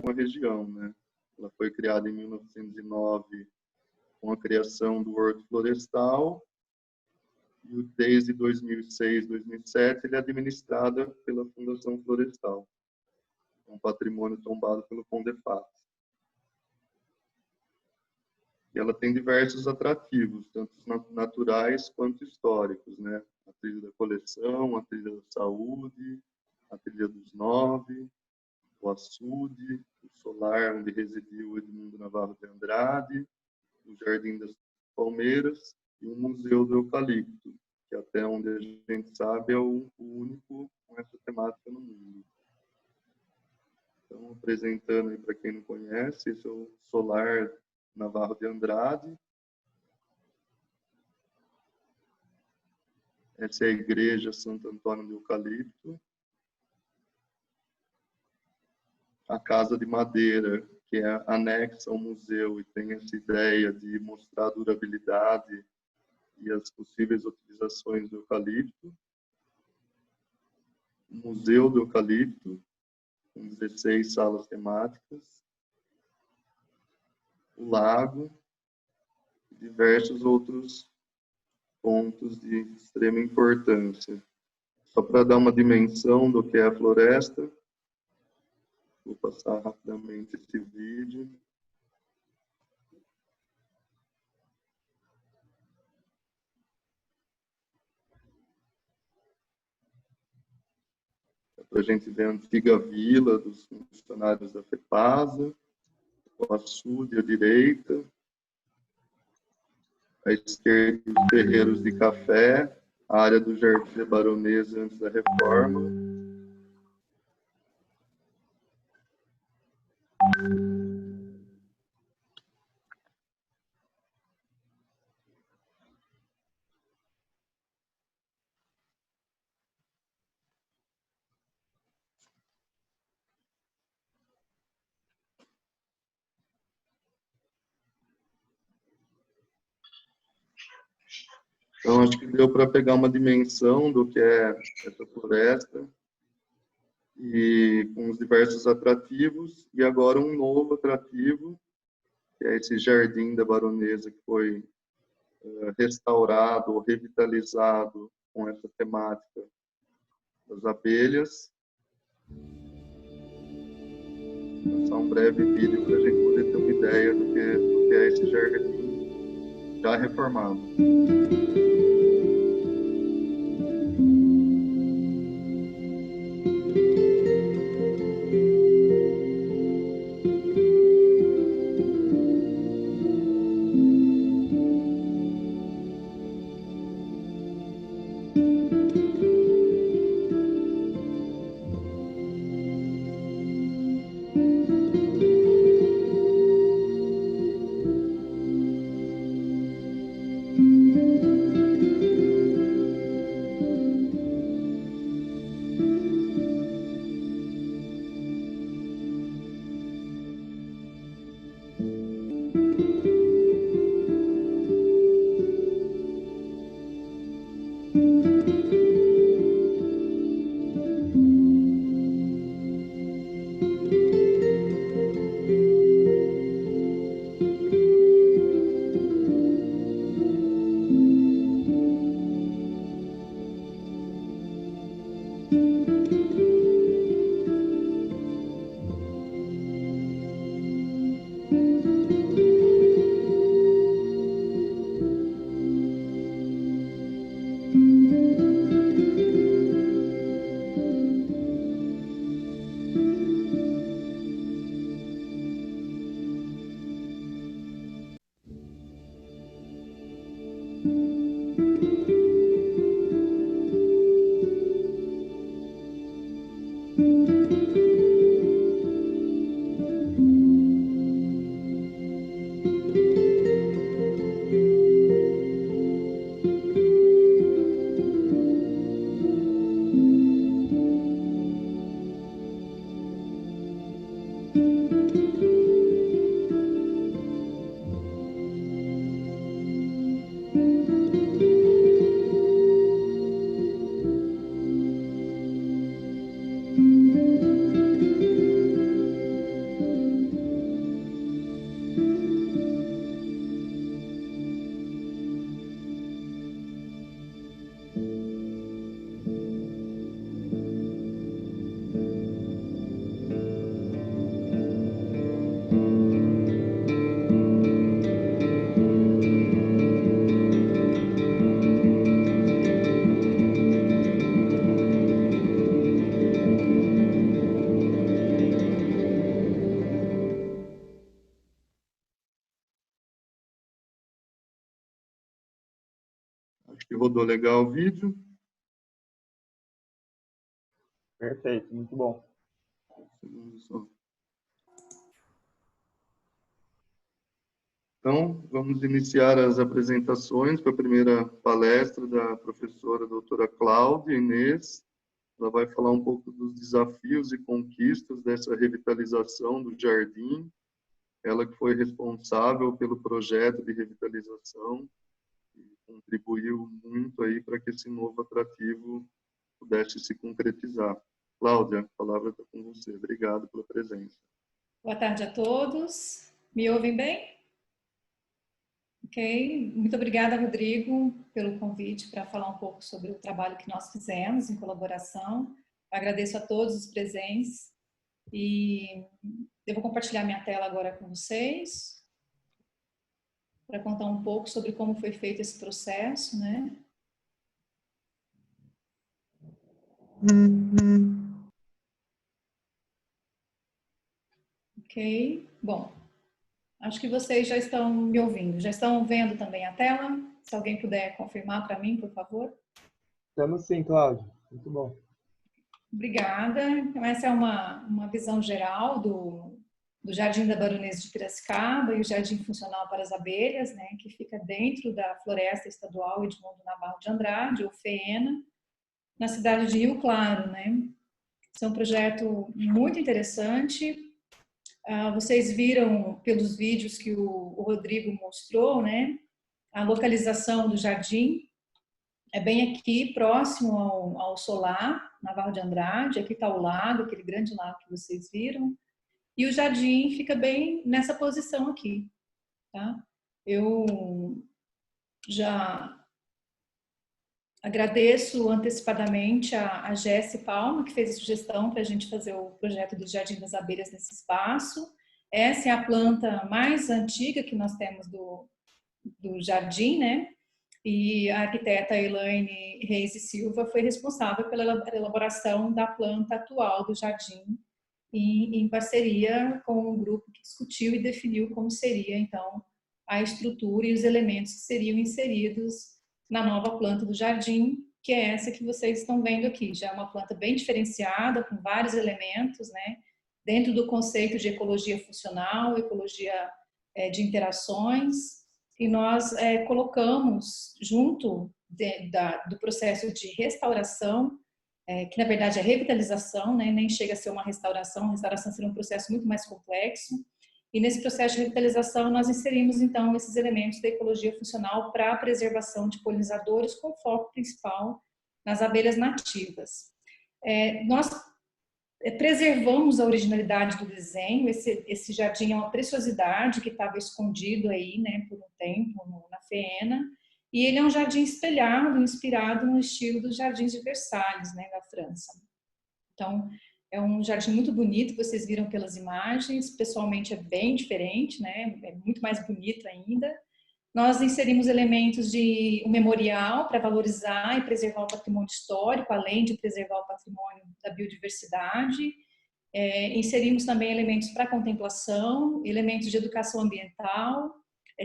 com a região, né? Ela foi criada em 1909 com a criação do Horto Florestal e desde 2006, 2007 ele é administrada pela Fundação Florestal, um patrimônio tombado pelo CONDEPHAAT. E ela tem diversos atrativos, tanto naturais quanto históricos, né? A trilha da coleção, a trilha da saúde, a trilha dos 9, o açude, o solar onde residiu Edmundo Navarro de Andrade, o Jardim das Palmeiras e o Museu do Eucalipto, que até onde a gente sabe é o único com essa temática no mundo. Então, apresentando aí para quem não conhece, esse é o Solar Navarro de Andrade. Essa é a Igreja Santo Antônio do Eucalipto. A Casa de Madeira, que é anexa ao museu e tem essa ideia de mostrar a durabilidade e as possíveis utilizações do eucalipto. O Museu do Eucalipto, com 16 salas temáticas. O lago e diversos outros pontos de extrema importância. Só para dar uma dimensão do que é a floresta, vou passar rapidamente esse vídeo. Para a gente ver a antiga vila dos funcionários da FEPASA, o açude à direita, à esquerda os terreiros de café, a área do Jardim da Baronesa antes da reforma. Então, acho que deu para pegar uma dimensão do que é essa floresta, e com os diversos atrativos, e agora um novo atrativo, que é esse Jardim da Baronesa, que foi restaurado, revitalizado com essa temática das abelhas. Vou passar um breve vídeo para a gente poder ter uma ideia do que é esse jardim já reformado. Acho que rodou legal o vídeo. Perfeito, muito bom. Então, vamos iniciar as apresentações com a primeira palestra da professora doutora Cláudia Inês. Ela vai falar um pouco dos desafios e conquistas dessa revitalização do jardim. Ela que foi responsável pelo projeto de revitalização e contribuiu muito aí para que esse novo atrativo pudesse se concretizar. Cláudia, a palavra está com você. Obrigado pela presença. Boa tarde a todos. Me ouvem bem? Ok. Muito obrigada, Rodrigo, pelo convite para falar um pouco sobre o trabalho que nós fizemos em colaboração. Agradeço a todos os presentes e eu vou compartilhar minha tela agora com vocês para contar um pouco sobre como foi feito esse processo, né? Ok. Bom, acho que vocês já estão me ouvindo. Já estão vendo também a tela? Se alguém puder confirmar para mim, por favor. Estamos sim, Cláudio. Muito bom. Obrigada. Então, essa é uma visão geral do Jardim da Baronesa de Piracicaba e o Jardim Funcional para as Abelhas, né, que fica dentro da Floresta Estadual Edmundo Navarro de Andrade, ou FEENA, na cidade de Rio Claro, né. Esse é um projeto muito interessante. Vocês viram pelos vídeos que o Rodrigo mostrou, né, a localização do jardim é bem aqui, próximo ao solar, Navarro de Andrade. Aqui está o lago, aquele grande lago que vocês viram. E o jardim fica bem nessa posição aqui, tá? Eu já agradeço antecipadamente a Jéssica Palma, que fez a sugestão para a gente fazer o projeto do Jardim das Abelhas nesse espaço. Essa é a planta mais antiga que nós temos do jardim, né? E a arquiteta Elaine Reis e Silva foi responsável pela elaboração da planta atual do jardim, em parceria com um grupo que discutiu e definiu como seria, então, a estrutura e os elementos que seriam inseridos na nova planta do jardim, que é essa que vocês estão vendo aqui. Já é uma planta bem diferenciada, com vários elementos, né? Dentro do conceito de ecologia funcional, ecologia de interações, e nós colocamos junto do processo de restauração, que na verdade é revitalização, né? Nem chega a ser uma restauração. A restauração seria um processo muito mais complexo, e nesse processo de revitalização nós inserimos então esses elementos da ecologia funcional para a preservação de polinizadores, com foco principal nas abelhas nativas. Nós preservamos a originalidade do desenho. Esse jardim é uma preciosidade que estava escondido aí, né, por um tempo na FEENA, e ele é um jardim espelhado, inspirado no estilo dos jardins de Versalhes, né, da França. Então, é um jardim muito bonito, vocês viram pelas imagens. Pessoalmente é bem diferente, né, é muito mais bonito ainda. Nós inserimos elementos de um memorial para valorizar e preservar o patrimônio histórico, além de preservar o patrimônio da biodiversidade. Inserimos também elementos para contemplação, elementos de educação ambiental.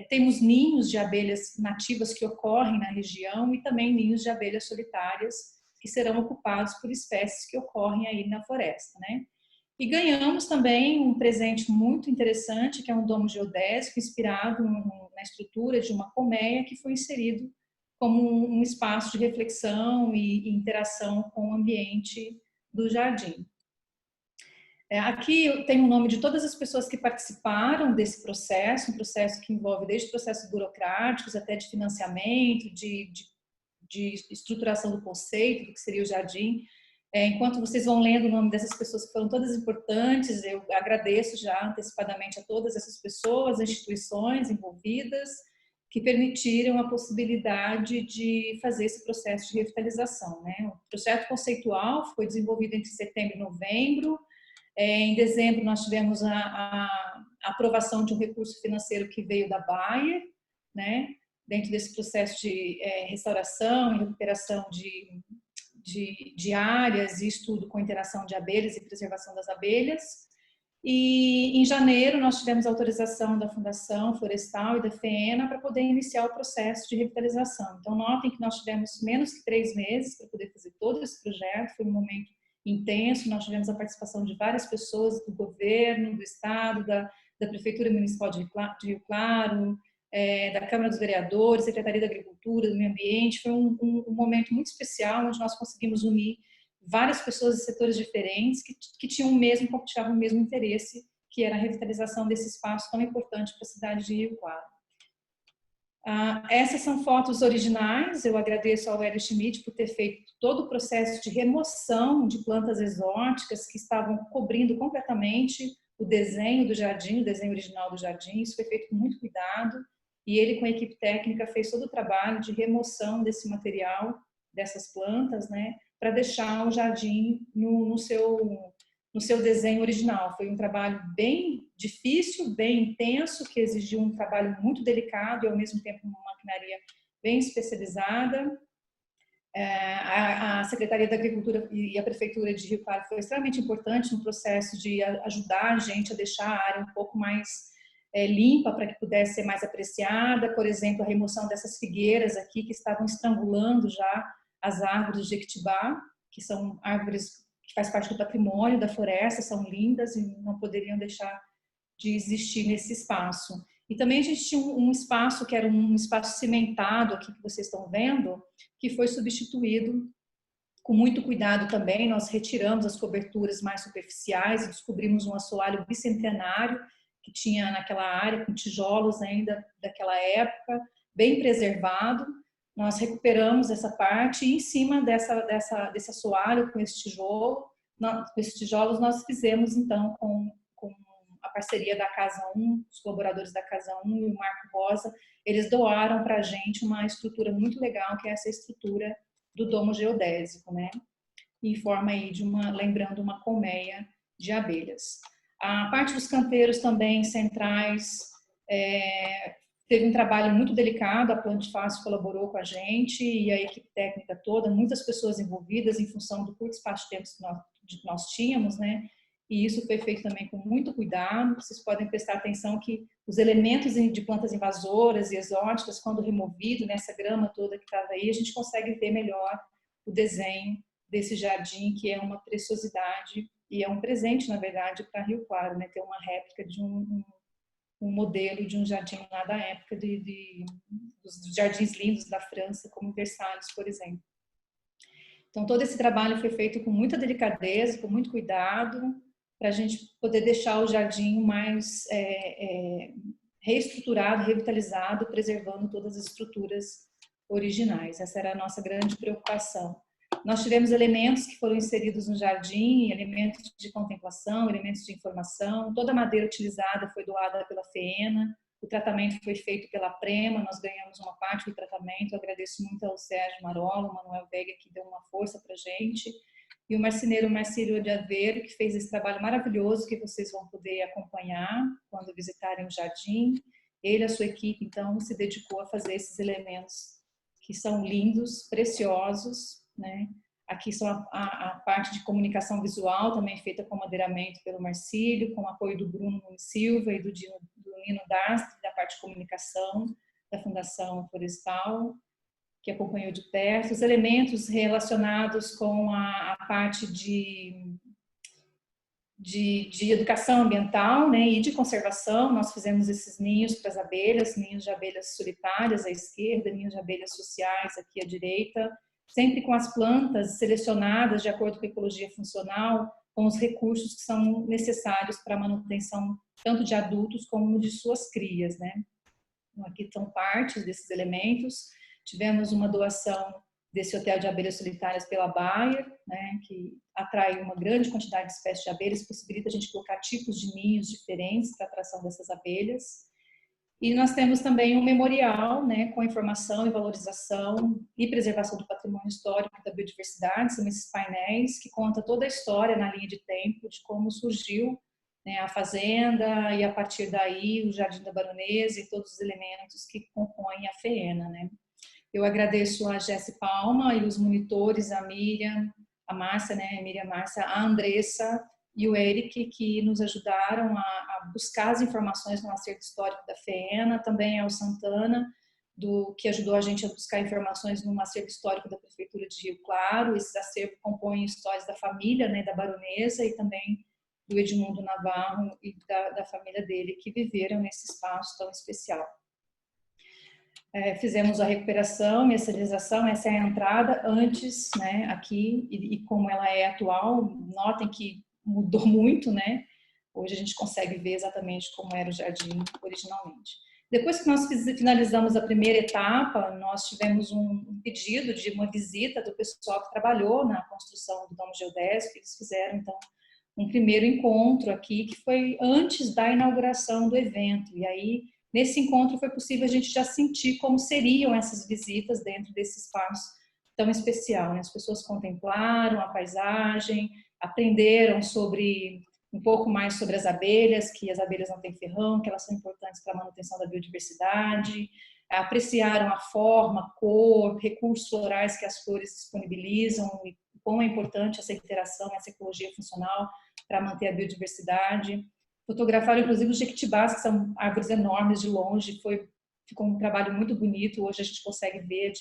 Temos ninhos de abelhas nativas que ocorrem na região e também ninhos de abelhas solitárias que serão ocupados por espécies que ocorrem aí na floresta, né? E ganhamos também um presente muito interessante, que é um domo geodésico inspirado na estrutura de uma colmeia, que foi inserido como um espaço de reflexão e interação com o ambiente do jardim. Aqui eu tenho o nome de todas as pessoas que participaram desse processo, um processo que envolve desde processos burocráticos até de financiamento, de estruturação do conceito do que seria o jardim. Enquanto vocês vão lendo o nome dessas pessoas que foram todas importantes, eu agradeço já antecipadamente a todas essas pessoas, instituições envolvidas, que permitiram a possibilidade de fazer esse processo de revitalização, né? O projeto conceitual foi desenvolvido entre setembro e novembro. Em dezembro nós tivemos a aprovação de um recurso financeiro que veio da Bayer, né? Dentro desse processo de restauração e recuperação de áreas e estudo com interação de abelhas e preservação das abelhas. E em janeiro nós tivemos autorização da Fundação Florestal e da FEENA para poder iniciar o processo de revitalização. Então notem que nós tivemos menos que 3 meses para poder fazer todo esse projeto, foi um momento intenso, nós tivemos a participação de várias pessoas do governo, do estado, da Prefeitura Municipal de Rio Claro, da Câmara dos Vereadores, Secretaria da Agricultura, do Meio Ambiente. Foi um momento muito especial, onde nós conseguimos unir várias pessoas de setores diferentes que tinham compartilhavam o mesmo interesse, que era a revitalização desse espaço tão importante para a cidade de Rio Claro. Essas são fotos originais. Eu agradeço ao Hélio Schmidt por ter feito todo o processo de remoção de plantas exóticas que estavam cobrindo completamente o desenho do jardim, o desenho original do jardim. Isso foi feito com muito cuidado e ele, com a equipe técnica, fez todo o trabalho de remoção desse material, dessas plantas, né, para deixar o jardim no seu desenho original. Foi um trabalho bem difícil, bem intenso, que exigiu um trabalho muito delicado e, ao mesmo tempo, uma maquinaria bem especializada. A Secretaria da Agricultura e a Prefeitura de Rio Claro foi extremamente importante no processo de ajudar a gente a deixar a área um pouco mais limpa para que pudesse ser mais apreciada. Por exemplo, a remoção dessas figueiras aqui que estavam estrangulando já as árvores de Jequitibá, que são árvores que faz parte do patrimônio da floresta, são lindas e não poderiam deixar de existir nesse espaço. E também a gente tinha um espaço que era um espaço cimentado aqui que vocês estão vendo, que foi substituído com muito cuidado também. Nós retiramos as coberturas mais superficiais e descobrimos um assoalho bicentenário que tinha naquela área, com tijolos ainda daquela época, bem preservado. Nós recuperamos essa parte e em cima desse assoalho, com esses tijolos, nós fizemos então com a parceria da Casa 1, os colaboradores da Casa 1 e o Marco Rosa, eles doaram para a gente uma estrutura muito legal, que é essa estrutura do domo geodésico, né? Em forma aí lembrando uma colmeia de abelhas. A parte dos canteiros também centrais, teve um trabalho muito delicado, a Plantifácio colaborou com a gente e a equipe técnica toda, muitas pessoas envolvidas em função do curto espaço de tempo que nós tínhamos, né? E isso foi feito também com muito cuidado. Vocês podem prestar atenção que os elementos de plantas invasoras e exóticas, quando removido nessa grama toda que estava aí, a gente consegue ver melhor o desenho desse jardim, que é uma preciosidade e é um presente, na verdade, para Rio Claro, né? Ter uma réplica de um modelo de um jardim lá da época dos jardins lindos da França, como Versalhes, por exemplo. Então, todo esse trabalho foi feito com muita delicadeza, com muito cuidado, para a gente poder deixar o jardim mais reestruturado, revitalizado, preservando todas as estruturas originais. Essa era a nossa grande preocupação. Nós tivemos elementos que foram inseridos no jardim, elementos de contemplação, elementos de informação. Toda a madeira utilizada foi doada pela FEENA, o tratamento foi feito pela Prema, nós ganhamos uma parte do tratamento. Eu agradeço muito ao Sérgio Marola, ao Manuel Veiga, que deu uma força para a gente, e o marceneiro Marcílio de Aveiro, que fez esse trabalho maravilhoso que vocês vão poder acompanhar quando visitarem o jardim. Ele e a sua equipe, então, se dedicou a fazer esses elementos que são lindos, preciosos, né? Aqui são a parte de comunicação visual, também feita com madeiramento pelo Marcílio, com o apoio do Bruno Silva e do Nino Dastre, da parte de comunicação da Fundação Florestal, que acompanhou de perto. Os elementos relacionados com a parte de educação ambiental, né, e de conservação. Nós fizemos esses ninhos para as abelhas, ninhos de abelhas solitárias à esquerda, ninhos de abelhas sociais aqui à direita, sempre com as plantas selecionadas de acordo com a ecologia funcional, com os recursos que são necessários para a manutenção tanto de adultos como de suas crias, né? Então, aqui estão partes desses elementos. Tivemos uma doação desse hotel de abelhas solitárias pela Bayer, né, que atrai uma grande quantidade de espécies de abelhas, possibilita a gente colocar tipos de ninhos diferentes para a atração dessas abelhas. E nós temos também um memorial, né, com informação e valorização e preservação do patrimônio histórico e da biodiversidade. São esses painéis que contam toda a história na linha de tempo de como surgiu, né, a fazenda e a partir daí o Jardim da Baronesa e todos os elementos que compõem a FEENA, né. Eu agradeço a Jéssica Palma e os monitores, a Miriam, a Márcia, né, a Miriam Márcia, a Andressa e o Eric, que nos ajudaram a buscar as informações no acervo histórico da FEENA, também é o Santana, que ajudou a gente a buscar informações no acervo histórico da Prefeitura de Rio Claro. Esse acervo compõe histórias da família, né, da baronesa, e também do Edmundo Navarro e da família dele, que viveram nesse espaço tão especial. Fizemos a recuperação e a serialização, essa é a entrada antes, né, aqui, e como ela é atual, notem que mudou muito, né? Hoje a gente consegue ver exatamente como era o jardim originalmente. Depois que nós finalizamos a primeira etapa, nós tivemos um pedido de uma visita do pessoal que trabalhou na construção do Domo Geodésico. Eles fizeram, então, um primeiro encontro aqui, que foi antes da inauguração do evento. E aí, nesse encontro, foi possível a gente já sentir como seriam essas visitas dentro desse espaço tão especial, né? As pessoas contemplaram a paisagem, aprenderam um pouco mais sobre as abelhas, que as abelhas não têm ferrão, que elas são importantes para a manutenção da biodiversidade, apreciaram a forma, a cor, recursos florais que as flores disponibilizam e como é importante essa interação, essa ecologia funcional para manter a biodiversidade. Fotografaram, inclusive, os jequitibás, que são árvores enormes de longe, ficou um trabalho muito bonito. Hoje a gente consegue ver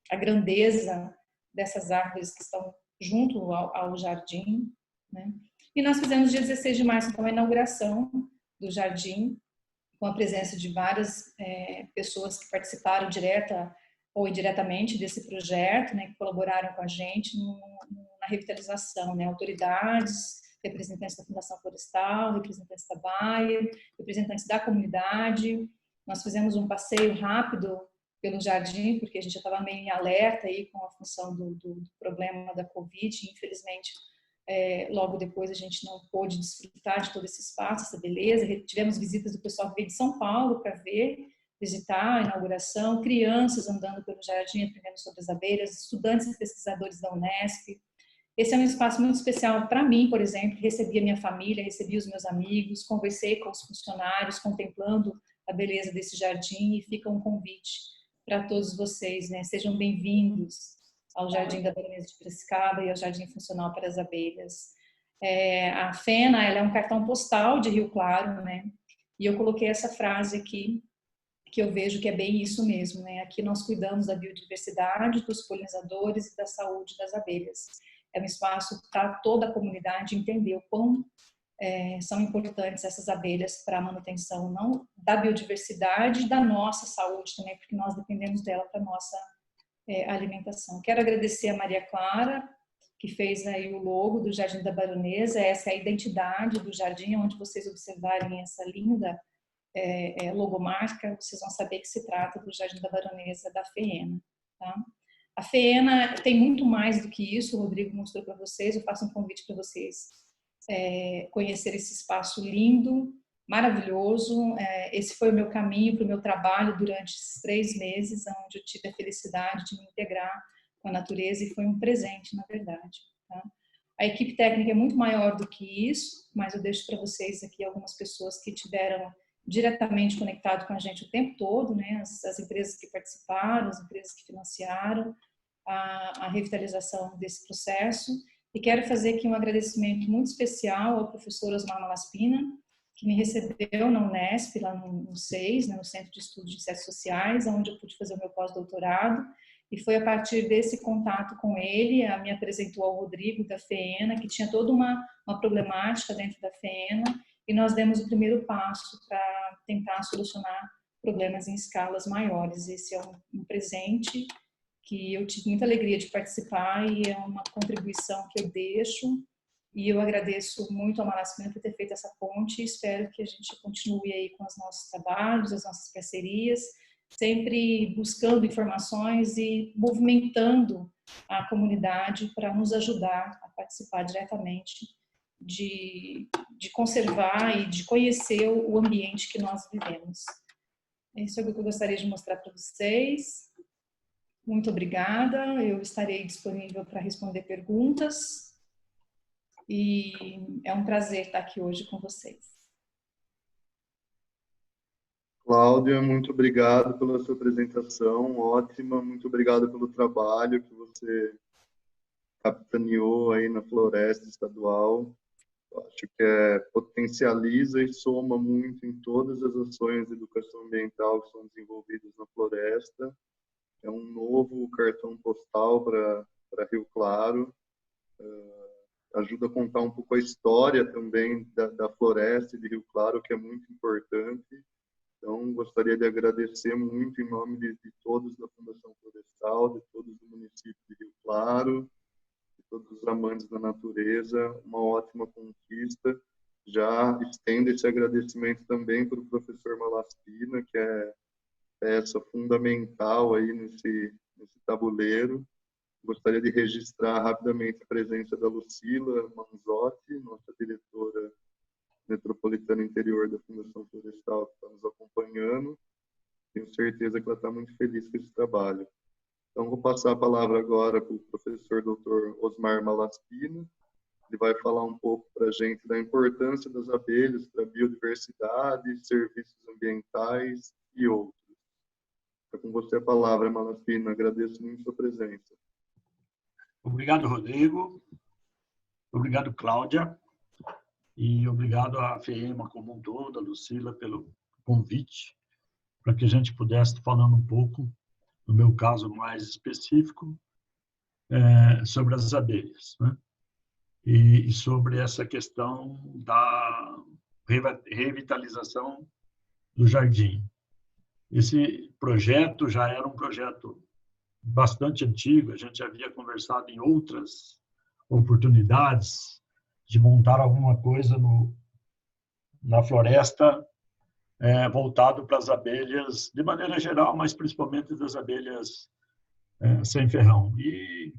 a grandeza dessas árvores que estão junto ao jardim, né? E nós fizemos dia 16 de março, então, a inauguração do jardim, com a presença de várias pessoas que participaram direta ou indiretamente desse projeto, né, que colaboraram com a gente na revitalização, né, autoridades, representantes da Fundação Florestal, representantes da Bayer, representantes da comunidade. Nós fizemos um passeio rápido pelo jardim, porque a gente já estava meio em alerta aí com a função do problema da Covid, e, infelizmente, logo depois a gente não pôde desfrutar de todo esse espaço, essa beleza. Tivemos visitas do pessoal que veio de São Paulo para visitar a inauguração, crianças andando pelo jardim, aprendendo sobre as abelhas, estudantes e pesquisadores da Unesp. Esse é um espaço muito especial para mim, por exemplo. Recebi a minha família, recebi os meus amigos, conversei com os funcionários, contemplando a beleza desse jardim, e fica um convite para todos vocês, né? Sejam bem-vindos ao Jardim da Baronesa de Piracicaba e ao Jardim Funcional para as Abelhas. A FENA, ela é um cartão postal de Rio Claro, né? E eu coloquei essa frase aqui, que eu vejo que é bem isso mesmo, né? Aqui nós cuidamos da biodiversidade, dos polinizadores e da saúde das abelhas. É um espaço para toda a comunidade entender o quão são importantes essas abelhas para a manutenção não da biodiversidade, da nossa saúde também, porque nós dependemos dela para a nossa alimentação. Quero agradecer a Maria Clara, que fez aí o logo do Jardim da Baronesa. Essa é a identidade do jardim, onde vocês observarem essa linda logomarca, vocês vão saber que se trata do Jardim da Baronesa da FEENA, tá? A FEENA tem muito mais do que isso, o Rodrigo mostrou para vocês. Eu faço um convite para vocês conhecer esse espaço lindo, maravilhoso. Esse foi o meu caminho para o meu trabalho durante esses 3 meses, onde eu tive a felicidade de me integrar com a natureza, e foi um presente, na verdade, tá? A equipe técnica é muito maior do que isso, mas eu deixo para vocês aqui algumas pessoas que tiveram diretamente conectado com a gente o tempo todo, né? As empresas que participaram, as empresas que financiaram a revitalização desse processo. E quero fazer aqui um agradecimento muito especial ao professor Osmar Malaspina, que me recebeu na Unesp, lá no CEIS, né, no Centro de Estudos de Ciências Sociais, onde eu pude fazer o meu pós-doutorado. E foi a partir desse contato com ele, me apresentou ao Rodrigo da FEENA, que tinha toda uma problemática dentro da FEENA, e nós demos o primeiro passo para tentar solucionar problemas em escalas maiores. Esse é um presente que eu tive muita alegria de participar, e é uma contribuição que eu deixo, e eu agradeço muito ao Malaspina por ter feito essa ponte, e espero que a gente continue aí com os nossos trabalhos, as nossas parcerias, sempre buscando informações e movimentando a comunidade para nos ajudar a participar diretamente de conservar e de conhecer o ambiente que nós vivemos. Isso é o que eu gostaria de mostrar para vocês. Muito obrigada, eu estarei disponível para responder perguntas, e é um prazer estar aqui hoje com vocês. Cláudia, muito obrigado pela sua apresentação, ótima, muito obrigado pelo trabalho que você capitaneou aí na Floresta Estadual. Acho que potencializa e soma muito em todas as ações de educação ambiental que são desenvolvidas na floresta. É um novo cartão postal para Rio Claro. Ajuda a contar um pouco a história também da floresta e de Rio Claro, que é muito importante. Então, gostaria de agradecer muito em nome de todos da Fundação Florestal, de todos do município de Rio Claro, de todos os amantes da natureza, uma ótima conquista. Já estendo esse agradecimento também para o professor Malaspina, que é peça fundamental aí nesse tabuleiro. Gostaria de registrar rapidamente a presença da Lucila Manzotti, nossa diretora metropolitana interior da Fundação Florestal, que está nos acompanhando. Tenho certeza que ela está muito feliz com esse trabalho. Então, vou passar a palavra agora para o professor Dr. Osmar Malaspina. Ele vai falar um pouco para a gente da importância das abelhas para a biodiversidade, serviços ambientais e outros. Está com você a palavra, Malaspina. Agradeço muito a sua presença. Obrigado, Rodrigo. Obrigado, Cláudia. E obrigado à FEMA como um todo, a Lucila, pelo convite, para que a gente pudesse estar falando um pouco, no meu caso mais específico, sobre as abelhas, né? E sobre essa questão da revitalização do jardim. Esse projeto já era um projeto bastante antigo, a gente já havia conversado em outras oportunidades de montar alguma coisa na floresta voltado para as abelhas, de maneira geral, mas principalmente das abelhas sem ferrão. E,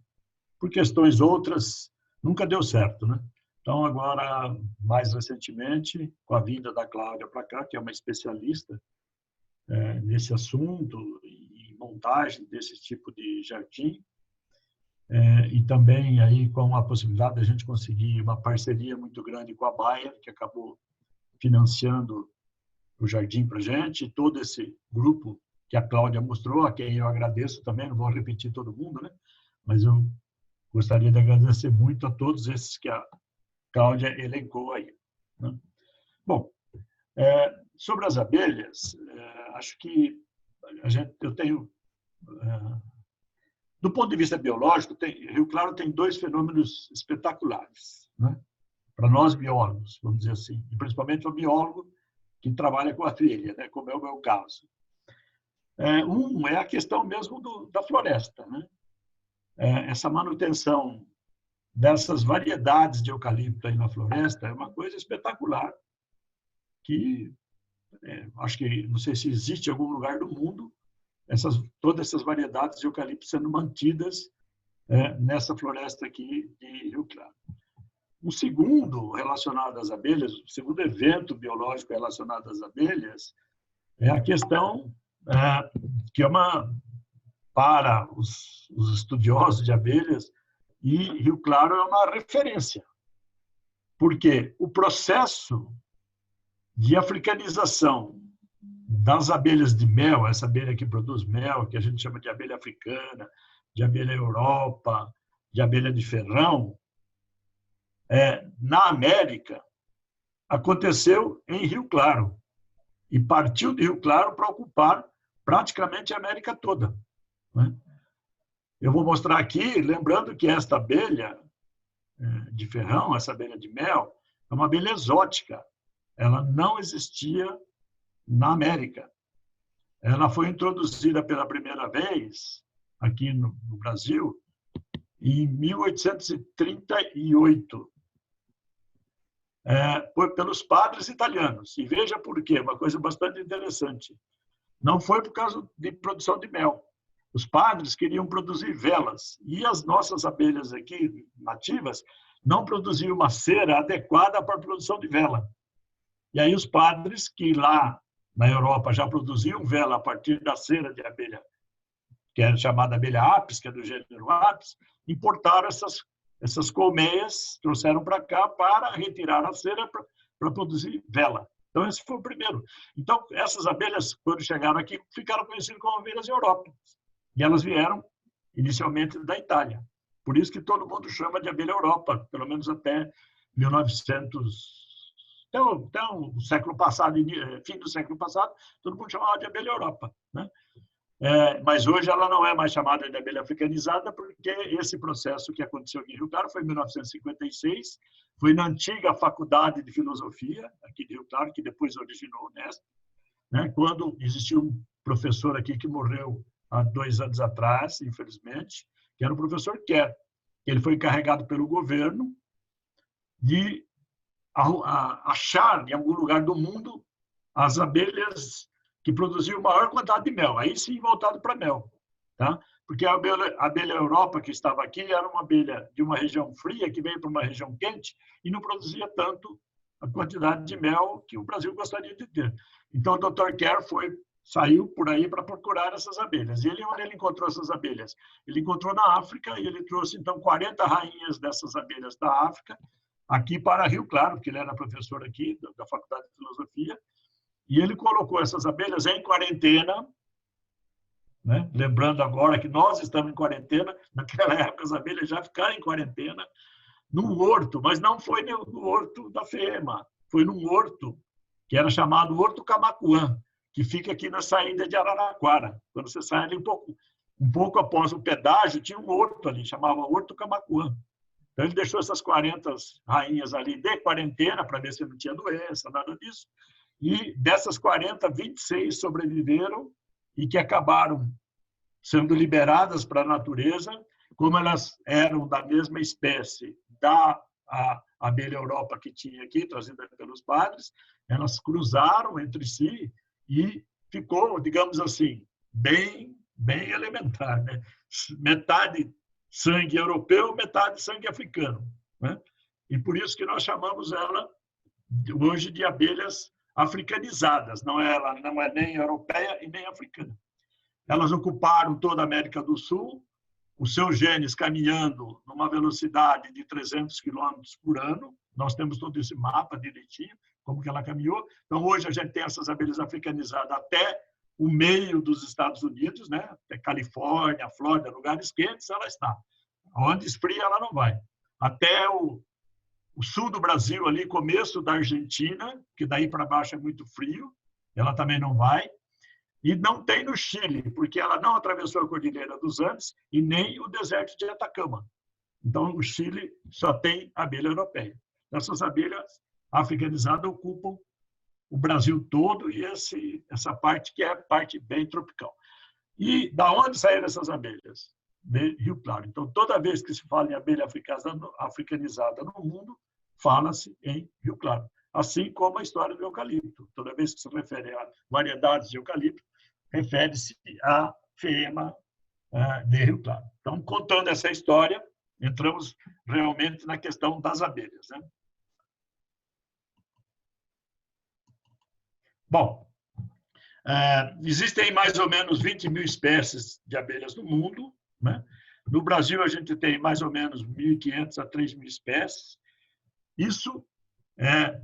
por questões outras, nunca deu certo, né? Então, agora, mais recentemente, com a vinda da Cláudia para cá, que é uma especialista nesse assunto, e montagem desse tipo de jardim, e também aí com a possibilidade de a gente conseguir uma parceria muito grande com a Bayer, que acabou financiando o jardim para a gente, e todo esse grupo que a Cláudia mostrou, a quem eu agradeço também, não vou repetir todo mundo, né? Mas eu gostaria de agradecer muito a todos esses que a Cláudia elencou aí, né? Bom, sobre as abelhas, acho que eu tenho... do ponto de vista biológico, Rio Claro tem dois fenômenos espetaculares, né? Para nós biólogos, vamos dizer assim, e principalmente o biólogo que trabalha com a trilha, né? Como é o meu caso. Um é a questão mesmo da floresta, né? Essa manutenção dessas variedades de eucalipto aí na floresta é uma coisa espetacular, que acho que, não sei se existe em algum lugar do mundo, todas essas variedades de eucalipto sendo mantidas nessa floresta aqui de Rio Claro. Um segundo relacionado às abelhas, o segundo evento biológico relacionado às abelhas, é a questão que é para os estudiosos de abelhas, e Rio Claro é uma referência, porque o processo de africanização das abelhas de mel, essa abelha que produz mel, que a gente chama de abelha africana, de abelha Europa, de abelha de ferrão, na América, aconteceu em Rio Claro, e partiu de Rio Claro para ocupar praticamente a América toda, né? Eu vou mostrar aqui, lembrando que esta abelha de ferrão, essa abelha de mel, é uma abelha exótica. Ela não existia na América. Ela foi introduzida pela primeira vez aqui no Brasil em 1838, pelos padres italianos. E veja por quê, uma coisa bastante interessante. Não foi por causa de produção de mel. Os padres queriam produzir velas, e as nossas abelhas aqui, nativas, não produziam uma cera adequada para a produção de vela. E aí os padres, que lá na Europa já produziam vela a partir da cera de abelha, que é chamada abelha apis, que é do gênero apis, importaram essas colmeias, trouxeram para cá para retirar a cera para produzir vela. Então, esse foi o primeiro. Então, essas abelhas, quando chegaram aqui, ficaram conhecidas como abelhas Europa. E elas vieram, inicialmente, da Itália. Por isso que todo mundo chama de abelha Europa, pelo menos até até o século passado, fim do século passado, todo mundo chamava de abelha Europa, né? Mas hoje ela não é mais chamada de abelha africanizada, porque esse processo que aconteceu aqui em Rio Claro foi em 1956, foi na antiga Faculdade de Filosofia, aqui de Rio Claro, que depois originou o Unesp, né? Quando existiu um professor aqui que morreu há 2 anos atrás, infelizmente, que era o professor Kerr. Ele foi encarregado pelo governo de achar em algum lugar do mundo as abelhas que produziam maior quantidade de mel, aí sim voltado para mel, tá? Porque a abelha Europa que estava aqui era uma abelha de uma região fria que veio para uma região quente e não produzia tanto a quantidade de mel que o Brasil gostaria de ter. Então o Dr. Kerr saiu por aí para procurar essas abelhas. E onde ele encontrou essas abelhas? Ele encontrou na África e ele trouxe então 40 rainhas dessas abelhas da África aqui para Rio Claro, porque ele era professor aqui da Faculdade de Filosofia. E ele colocou essas abelhas em quarentena, né? Lembrando agora que nós estamos em quarentena, naquela época as abelhas já ficaram em quarentena, num horto, mas não foi no horto da FEMA, foi num horto que era chamado Horto Camaquã, que fica aqui na saída de Araraquara. Quando você sai ali um pouco após o pedágio, tinha um horto ali, chamava Horto Camaquã. Então ele deixou essas 40 rainhas ali de quarentena para ver se não tinha doença, nada disso. E dessas 40, 26 sobreviveram e que acabaram sendo liberadas para a natureza, como elas eram da mesma espécie da abelha Europa que tinha aqui, trazida pelos padres, elas cruzaram entre si e ficou, digamos assim, bem elementar, né? Metade sangue europeu, metade sangue africano, né? E por isso que nós chamamos ela hoje de abelhas africanizadas, ela não é nem europeia e nem africana. Elas ocuparam toda a América do Sul, os seus genes caminhando numa velocidade de 300 km por ano. Nós temos todo esse mapa direitinho, como que ela caminhou. Então, hoje a gente tem essas abelhas africanizadas até o meio dos Estados Unidos, né? Até Califórnia, Flórida, lugares quentes, ela está. Onde esfria, ela não vai. Até o sul do Brasil, ali, começo da Argentina, que daí para baixo é muito frio, ela também não vai. E não tem no Chile, porque ela não atravessou a Cordilheira dos Andes e nem o deserto de Atacama. Então, o Chile só tem abelha europeia. Essas abelhas africanizadas ocupam o Brasil todo e essa parte que é a parte bem tropical. E da onde saíram essas abelhas? De Rio Claro. Então, toda vez que se fala em abelha africanizada no mundo, fala-se em Rio Claro. Assim como a história do eucalipto. Toda vez que se refere a variedades de eucalipto, refere-se à FEMA de Rio Claro. Então, contando essa história, entramos realmente na questão das abelhas, né? Bom, existem mais ou menos 20 mil espécies de abelhas no mundo, né? No Brasil, a gente tem mais ou menos 1.500 a 3.000 espécies. Isso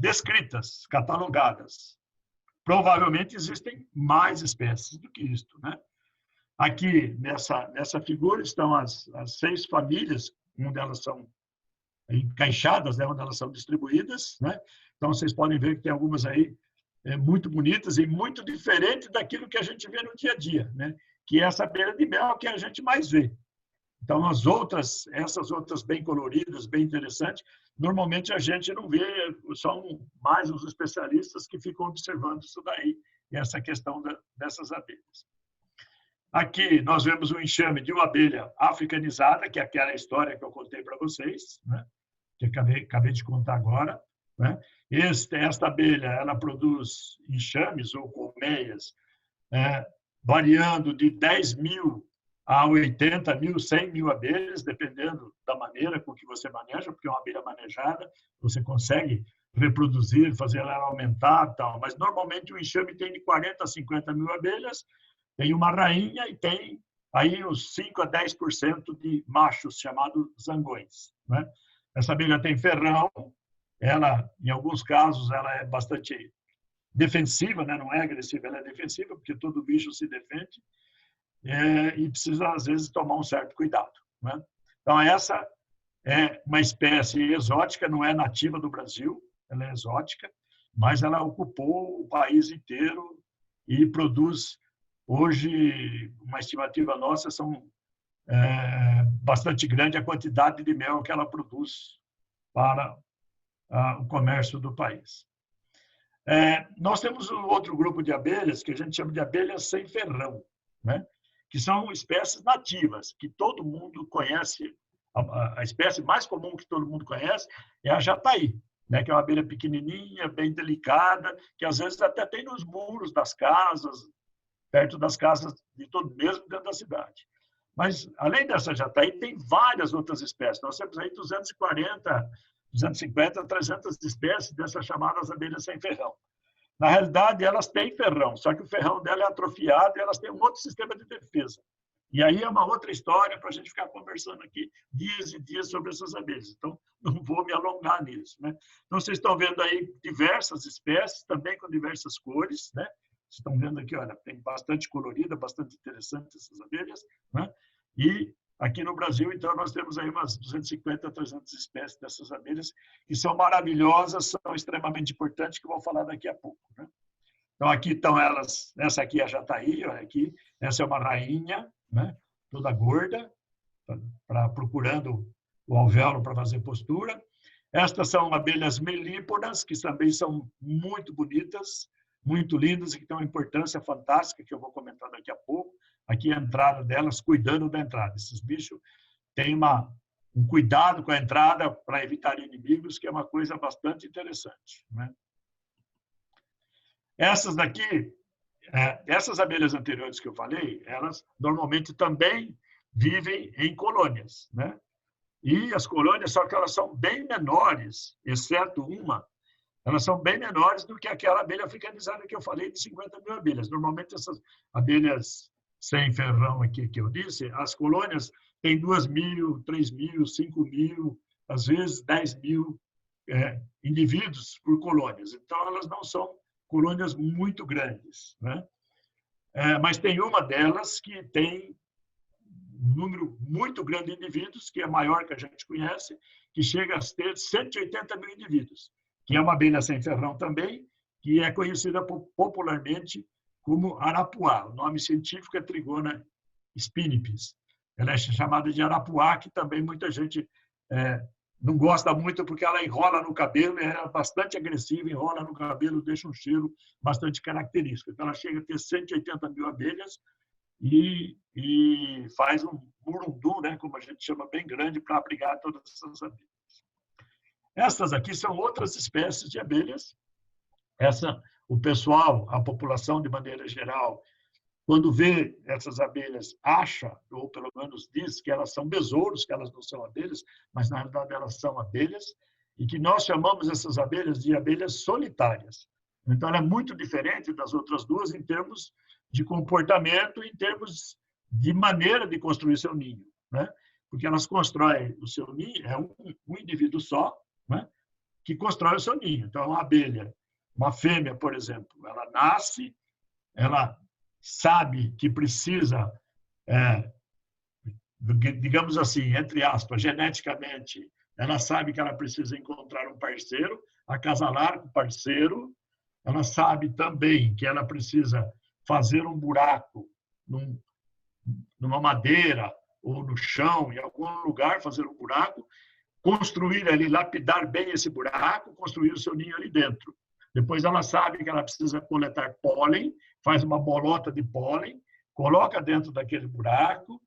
descritas, catalogadas. Provavelmente existem mais espécies do que isto, né? Aqui, nessa figura, estão as 6 famílias, uma delas são encaixadas, né, onde elas são distribuídas, né? Então, vocês podem ver que tem algumas aí muito bonitas e muito diferentes daquilo que a gente vê no dia a dia, né? Que é essa abelha de mel que a gente mais vê. Então, essas outras bem coloridas, bem interessantes, normalmente a gente não vê, são mais os especialistas que ficam observando isso daí, e essa questão dessas abelhas. Aqui nós vemos um enxame de uma abelha africanizada, que é aquela história que eu contei para vocês, né? Que acabei de contar agora, né? Esta abelha, ela produz enxames ou colmeias, variando de 10 mil a 80 mil, 100 mil abelhas, dependendo da maneira com que você maneja, porque é uma abelha manejada, você consegue reproduzir, fazer ela aumentar, tal. Mas normalmente o enxame tem de 40 a 50 mil abelhas, tem uma rainha e tem aí uns 5 a 10% de machos, chamados zangões, né? Essa abelha tem ferrão, ela, em alguns casos, ela é bastante defensiva, né? Não é agressiva, ela é defensiva, porque todo bicho se defende, e precisa, às vezes, tomar um certo cuidado, né? Então, essa é uma espécie exótica, não é nativa do Brasil, ela é exótica, mas ela ocupou o país inteiro e produz, hoje, uma estimativa nossa, são bastante grande a quantidade de mel que ela produz para o comércio do país. Nós temos um outro grupo de abelhas que a gente chama de abelhas sem ferrão, né? Que são espécies nativas, que todo mundo conhece. A espécie mais comum que todo mundo conhece é a jataí, né? Que é uma abelha pequenininha, bem delicada, que às vezes até tem nos muros das casas, perto das casas de todo, mesmo dentro da cidade. Mas, além dessa jataí, tem várias outras espécies. Nós temos aí 240, 250, 300 espécies dessas chamadas abelhas sem ferrão. Na realidade, elas têm ferrão, só que o ferrão dela é atrofiado e elas têm um outro sistema de defesa. E aí é uma outra história para a gente ficar conversando aqui dias e dias sobre essas abelhas. Então, não vou me alongar nisso, né? Então, vocês estão vendo aí diversas espécies, também com diversas cores, né? Vocês estão vendo aqui, olha, tem bastante colorida, bastante interessante essas abelhas, né? E aqui no Brasil, então, nós temos aí umas 250, 300 espécies dessas abelhas que são maravilhosas, são extremamente importantes, que eu vou falar daqui a pouco, né? Então, aqui estão elas, essa aqui é a jataí, olha aqui, essa é uma rainha, né? Toda gorda, procurando o alvéolo para fazer postura. Estas são abelhas melíporas, que também são muito bonitas, muito lindas e que têm uma importância fantástica, que eu vou comentar daqui a pouco. Aqui a entrada delas, cuidando da entrada. Esses bichos têm um cuidado com a entrada para evitar inimigos, que é uma coisa bastante interessante, né? Essas daqui, essas abelhas anteriores que eu falei, elas normalmente também vivem em colônias, né? E as colônias, só que elas são bem menores, exceto uma, elas são bem menores do que aquela abelha africanizada que eu falei de 50 mil abelhas. Normalmente, essas abelhas sem ferrão aqui que eu disse, as colônias têm 2.000, 3.000, 5.000, às vezes 10.000 indivíduos por colônias. Então, elas não são colônias muito grandes, né? Mas tem uma delas que tem um número muito grande de indivíduos, que é maior que a gente conhece, que chega a ter 180 mil indivíduos, que é uma abelha sem ferrão também, que é conhecida popularmente como arapuá. O nome científico é Trigona spinipes. Ela é chamada de arapuá, que também muita gente não gosta muito porque ela enrola no cabelo, é bastante agressiva, enrola no cabelo, deixa um cheiro bastante característico. Então, ela chega a ter 180 mil abelhas e faz um murundu, né, como a gente chama, bem grande, para abrigar todas essas abelhas. Essas aqui são outras espécies de abelhas. O pessoal, a população de maneira geral, quando vê essas abelhas, acha, ou pelo menos diz, que elas são besouros, que elas não são abelhas, mas na realidade elas são abelhas, e que nós chamamos essas abelhas de abelhas solitárias. Então, ela é muito diferente das outras duas em termos de comportamento, em termos de maneira de construir seu ninho, né? Porque elas constroem o seu ninho, é um indivíduo só, né, que constrói o seu ninho. Então, uma abelha, uma fêmea, por exemplo, ela nasce, ela sabe que precisa, digamos assim, entre aspas, geneticamente, ela sabe que ela precisa encontrar um parceiro, acasalar com o parceiro, ela sabe também que ela precisa fazer um buraco numa madeira ou no chão, em algum lugar, fazer um buraco, construir ali, lapidar bem esse buraco, construir o seu ninho ali dentro. Depois ela sabe que ela precisa coletar pólen, faz uma bolota de pólen, coloca dentro daquele buraco,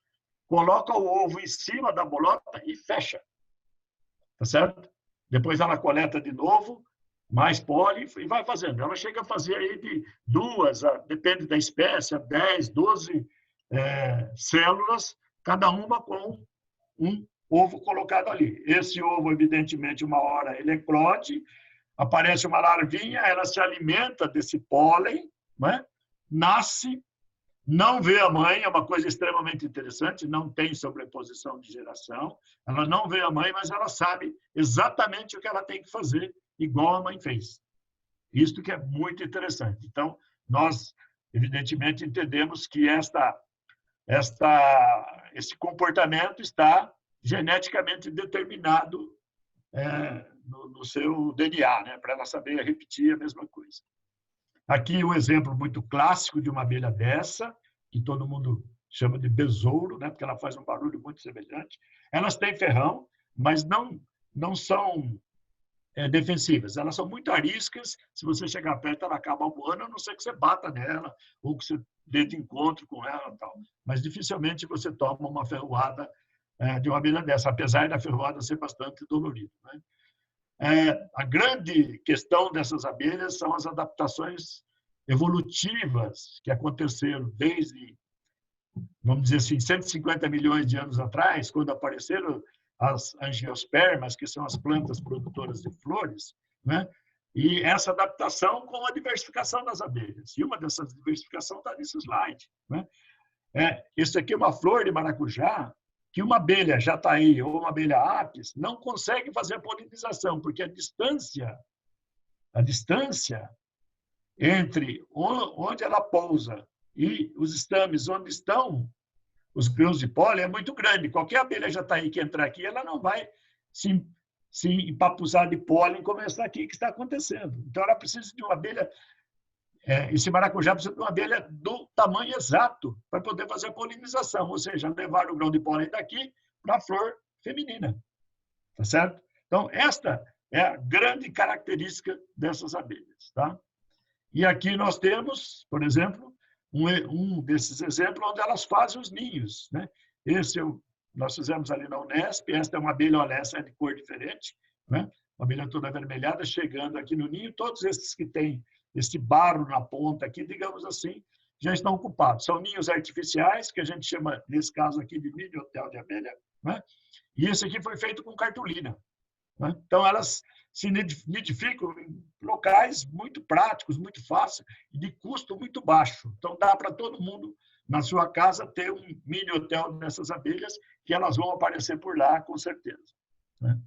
coloca o ovo em cima da bolota e fecha. Tá certo? Depois ela coleta de novo, mais pólen e vai fazendo. Ela chega a fazer aí de 2, depende da espécie, 10, 12 células, cada uma com um ovo colocado ali. Esse ovo, evidentemente, uma hora ele eclode, aparece uma larvinha, ela se alimenta desse pólen, né? Nasce, não vê a mãe, é uma coisa extremamente interessante, não tem sobreposição de geração, ela não vê a mãe, mas ela sabe exatamente o que ela tem que fazer, igual a mãe fez. Isto que é muito interessante. Então, nós, evidentemente, entendemos que esse comportamento está geneticamente determinado no seu DNA, né? Para ela saber repetir a mesma coisa. Aqui um exemplo muito clássico de uma abelha dessa, que todo mundo chama de besouro, né? Porque ela faz um barulho muito semelhante. Elas têm ferrão, mas não são defensivas. Elas são muito ariscas. Se você chegar perto, ela acaba voando, a não ser que você bata nela ou que você dê de encontro com ela, tal. Mas dificilmente você toma uma ferroada de uma abelha dessa, apesar da ferroada ser bastante dolorida, né? A grande questão dessas abelhas são as adaptações evolutivas que aconteceram desde, vamos dizer assim, 150 milhões de anos atrás, quando apareceram as angiospermas, que são as plantas produtoras de flores, né? E essa adaptação com a diversificação das abelhas. E uma dessas diversificações está nesse slide, né? Isso aqui é uma flor de maracujá que uma abelha jataí ou uma abelha apis não consegue fazer a polinização, porque a distância entre onde ela pousa e os estames onde estão os grãos de pólen é muito grande. Qualquer abelha jataí que entrar aqui, ela não vai se empapuzar de pólen como essa aqui que está acontecendo. Então, ela precisa de uma abelha, esse maracujá precisa de uma abelha do tamanho exato para poder fazer a polinização, ou seja, levar o grão de pólen daqui para a flor feminina. Tá certo? Então, esta é a grande característica dessas abelhas. Tá? E aqui nós temos, por exemplo, um desses exemplos onde elas fazem os ninhos, né? Nós fizemos ali na Unesp. Esta é uma abelha, olha, essa é de cor diferente, né? Uma abelha toda avermelhada chegando aqui no ninho. Todos esses que têm esse barro na ponta aqui, digamos assim, já estão ocupados. São ninhos artificiais, que a gente chama, nesse caso aqui, de mini hotel de abelha, né? E esse aqui foi feito com cartolina, né? Então, elas se nidificam em locais muito práticos, muito fáceis e de custo muito baixo. Então, dá para todo mundo, na sua casa, ter um mini hotel dessas abelhas, que elas vão aparecer por lá, com certeza, né?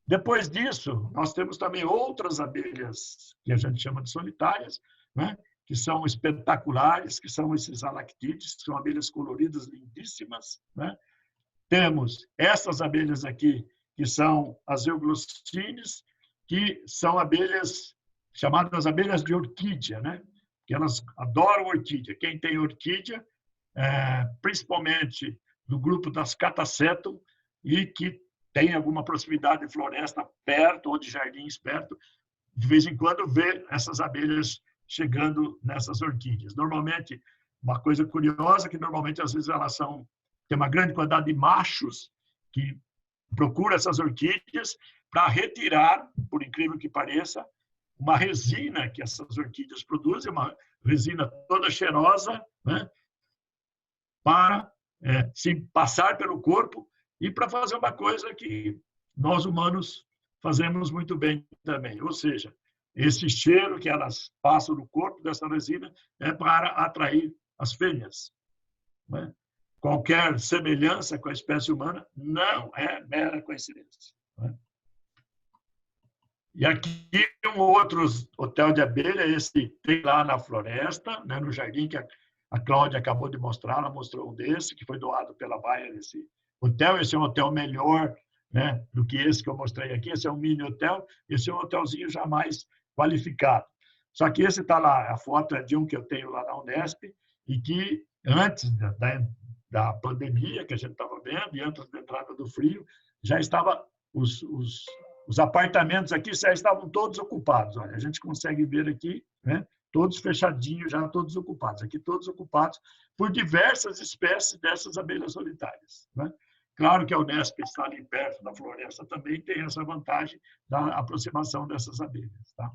Depois disso, nós temos também outras abelhas, que a gente chama de solitárias, né? Que são espetaculares, que são esses alactídeos, que são abelhas coloridas lindíssimas, né? Temos essas abelhas aqui, que são as euglossines, que são abelhas chamadas abelhas de orquídea, né? Que elas adoram orquídea. Quem tem orquídea, principalmente do grupo das Catasetum, e que tem alguma proximidade de floresta perto ou de jardins perto, de vez em quando vê essas abelhas chegando nessas orquídeas. Normalmente, uma coisa curiosa, que normalmente às vezes elas tem uma grande quantidade de machos que procura essas orquídeas para retirar, por incrível que pareça, uma resina que essas orquídeas produzem, uma resina toda cheirosa, né? Para se passar pelo corpo e para fazer uma coisa que nós humanos fazemos muito bem também. Ou seja, esse cheiro que elas passam no corpo dessa resina é para atrair as fêmeas, né? Qualquer semelhança com a espécie humana não é mera coincidência, né? E aqui um outro hotel de abelha, esse tem lá na floresta, né, no jardim, que a Cláudia acabou de mostrar. Ela mostrou um desse, que foi doado pela Bayer, esse hotel. Esse é um hotel melhor, né, do que esse que eu mostrei aqui. Esse é um mini hotel, esse é um hotelzinho já mais qualificado. Só que esse está lá, a foto é de um que eu tenho lá na Unesp, e que antes da pandemia que a gente estava vendo, e antes da entrada do frio, já estava os apartamentos aqui já estavam todos ocupados. Olha, a gente consegue ver aqui, né, todos fechadinhos, já todos ocupados. Aqui todos ocupados por diversas espécies dessas abelhas solitárias, né? Claro que a Unesp está ali perto da floresta, também tem essa vantagem da aproximação dessas abelhas, tá?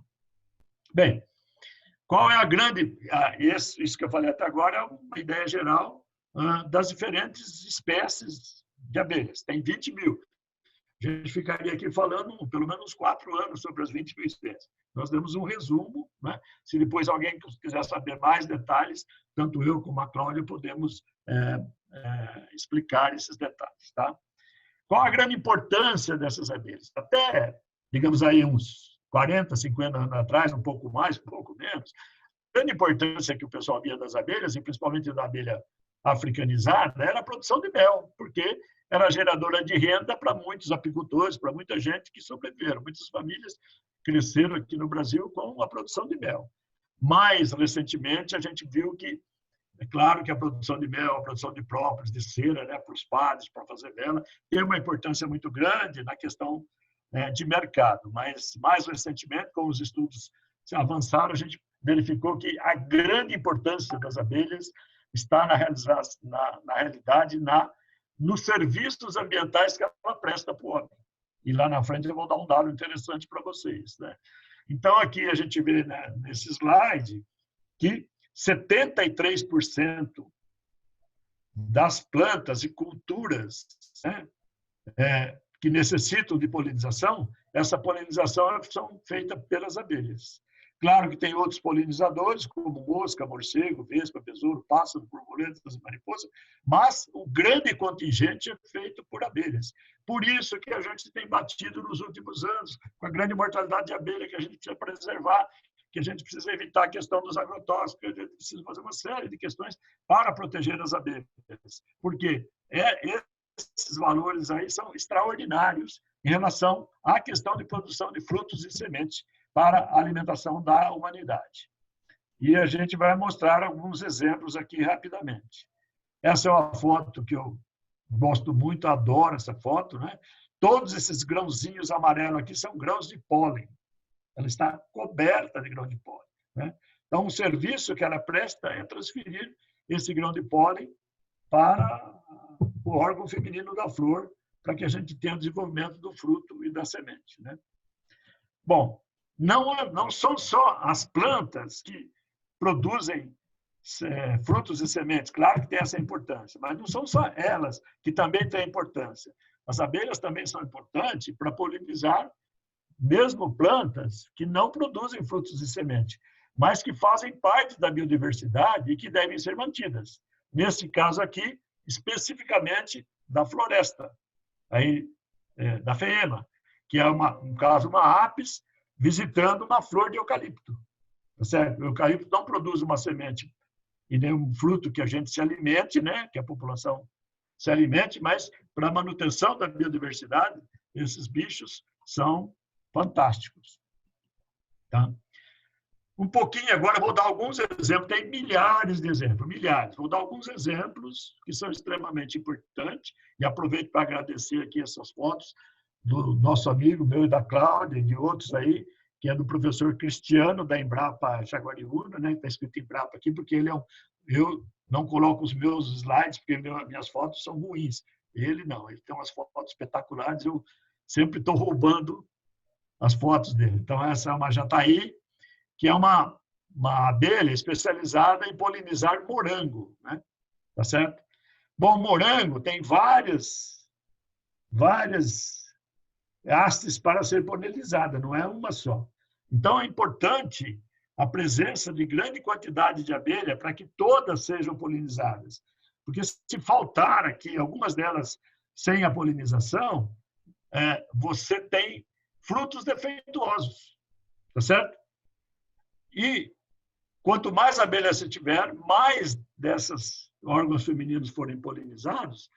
Bem, qual é a grande... Isso que eu falei até agora é uma ideia geral das diferentes espécies de abelhas. Tem 20 mil. A gente ficaria aqui falando pelo menos 4 anos sobre as 20 mil espécies. Nós demos um resumo, né? Se depois alguém quiser saber mais detalhes, tanto eu como a Cláudia podemos explicar esses detalhes, tá? Qual a grande importância dessas abelhas? Até, digamos aí, uns 40, 50 anos atrás, um pouco mais, um pouco menos, a grande importância que o pessoal via das abelhas, e principalmente da abelha africanizada, era a produção de mel, porque era geradora de renda para muitos apicultores, para muita gente que sobreviveram. Muitas famílias cresceram aqui no Brasil com a produção de mel. Mais recentemente, a gente viu que, é claro que a produção de mel, a produção de própolis, de cera, né, para os padres, para fazer vela, tem uma importância muito grande na questão de mercado. Mas, mais recentemente, com os estudos se avançaram, a gente verificou que a grande importância das abelhas está na realidade nos serviços ambientais que ela presta para o homem. E lá na frente eu vou dar um dado interessante para vocês, né? Então, aqui a gente vê, né, nesse slide que 73% das plantas e culturas, né, que necessitam de polinização, essa polinização são feita pelas abelhas. Claro que tem outros polinizadores, como mosca, morcego, vespa, besouro, pássaro, borboletas e mariposa, mas o grande contingente é feito por abelhas. Por isso que a gente tem batido nos últimos anos, com a grande mortalidade de abelha que a gente precisa preservar, que a gente precisa evitar a questão dos agrotóxicos, que a gente precisa fazer uma série de questões para proteger as abelhas. Porque esses valores aí são extraordinários em relação à questão de produção de frutos e sementes para a alimentação da humanidade. E a gente vai mostrar alguns exemplos aqui rapidamente. Essa é uma foto que eu gosto muito, adoro essa foto, né? Todos esses grãozinhos amarelos aqui são grãos de pólen. Ela está coberta de grão de pólen, né? Então, o serviço que ela presta é transferir esse grão de pólen para o órgão feminino da flor, para que a gente tenha o desenvolvimento do fruto e da semente, né? Bom, não são só as plantas que produzem frutos e sementes, claro que tem essa importância, mas não são só elas que também têm importância. As abelhas também são importantes para polinizar mesmo plantas que não produzem frutos e sementes, mas que fazem parte da biodiversidade e que devem ser mantidas. Nesse caso aqui, especificamente da floresta, aí, da feema, que é, no caso, uma apis visitando uma flor de eucalipto. Tá certo? O eucalipto não produz uma semente e nem um fruto que a gente se alimente, né? Que a população se alimente, mas para a manutenção da biodiversidade, esses bichos são fantásticos. Tá? Um pouquinho agora, vou dar alguns exemplos, tem milhares de exemplos, milhares. Vou dar alguns exemplos que são extremamente importantes e aproveito para agradecer aqui essas fotos do nosso amigo, meu e da Cláudia, e de outros aí, que é do professor Cristiano, da Embrapa Jaguariúna, né? Está escrito Embrapa aqui, porque ele eu não coloco os meus slides, porque minhas fotos são ruins. Ele não, ele tem umas fotos espetaculares, eu sempre estou roubando as fotos dele. Então, essa é uma jataí, que é uma abelha especializada em polinizar morango, né? Tá certo? Bom, morango tem várias hastes para ser polinizada, não é uma só. Então, é importante a presença de grande quantidade de abelha para que todas sejam polinizadas. Porque se faltar aqui, algumas delas sem a polinização, você tem frutos defeituosos, tá certo? E quanto mais abelhas você tiver, mais desses órgãos femininos forem polinizados,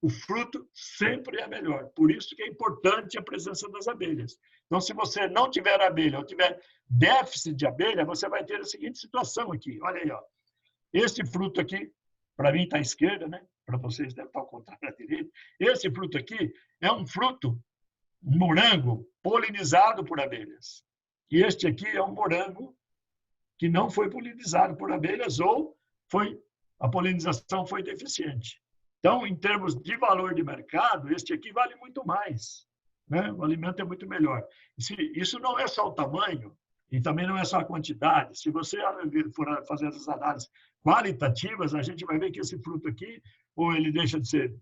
o fruto sempre é melhor. Por isso que é importante a presença das abelhas. Então, se você não tiver abelha ou tiver déficit de abelha, você vai ter a seguinte situação aqui. Olha aí, ó. Esse fruto aqui, para mim está à esquerda, né? Para vocês deve estar ao contrário, à direita. Esse fruto aqui é um fruto, um morango, polinizado por abelhas. E este aqui é um morango que não foi polinizado por abelhas ou a polinização foi deficiente. Então, em termos de valor de mercado, este aqui vale muito mais, né? O alimento é muito melhor. Isso não é só o tamanho e também não é só a quantidade. Se você for fazer as análises qualitativas, a gente vai ver que esse fruto aqui, ou ele deixa de ser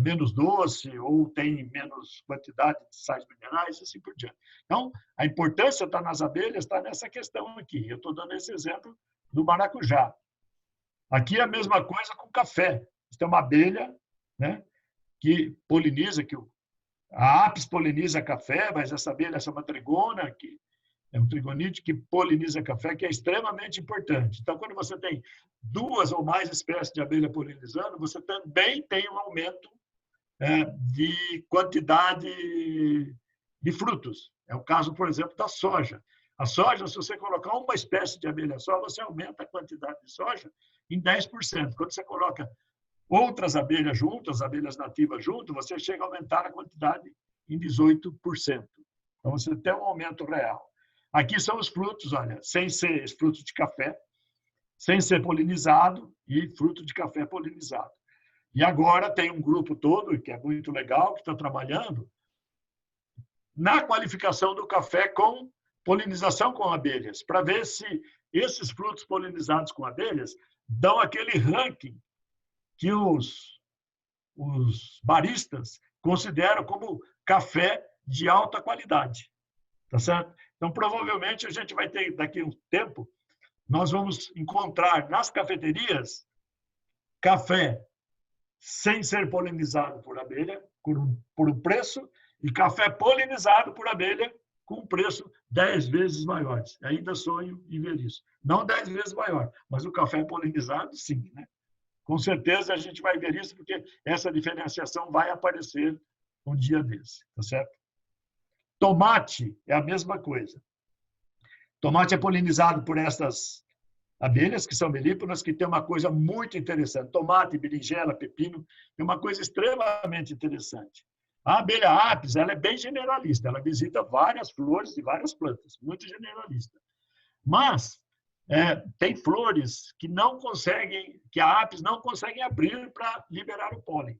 menos doce, ou tem menos quantidade de sais minerais, e assim por diante. Então, a importância está nas abelhas, está nessa questão aqui. Eu estou dando esse exemplo do maracujá. Aqui é a mesma coisa com café. Você tem uma abelha, né, que poliniza, a apis poliniza café, mas essa abelha, essa matrigona, que é um trigonite que poliniza café, que é extremamente importante. Então, quando você tem 2 ou mais espécies de abelha polinizando, você também tem um aumento de quantidade de frutos. É o caso, por exemplo, da soja. A soja, se você colocar uma espécie de abelha só, você aumenta a quantidade de soja em 10%. Quando você coloca outras abelhas juntas, abelhas nativas junto, você chega a aumentar a quantidade em 18%. Então, você tem um aumento real. Aqui são os frutos, olha, sem ser frutos de café, sem ser polinizado e fruto de café polinizado. E agora tem um grupo todo, que é muito legal, que está trabalhando na qualificação do café com polinização com abelhas, para ver se esses frutos polinizados com abelhas dão aquele ranking que os baristas consideram como café de alta qualidade. Tá certo? Então, provavelmente, a gente vai ter, daqui a um tempo, nós vamos encontrar nas cafeterias café sem ser polinizado por abelha, por um preço, e café polinizado por abelha com um preço 10 vezes maior. Ainda sonho em ver isso. Não 10 vezes maior, mas o café polinizado, sim, né? Com certeza a gente vai ver isso, porque essa diferenciação vai aparecer um dia desse, tá certo? Tomate é a mesma coisa. Tomate é polinizado por essas abelhas, que são melíponas, que tem uma coisa muito interessante. Tomate, berinjela, pepino, tem uma coisa extremamente interessante. A abelha Apis, ela é bem generalista, ela visita várias flores e várias plantas, muito generalista. Mas tem flores que não conseguem, que a Apis não consegue abrir para liberar o pólen.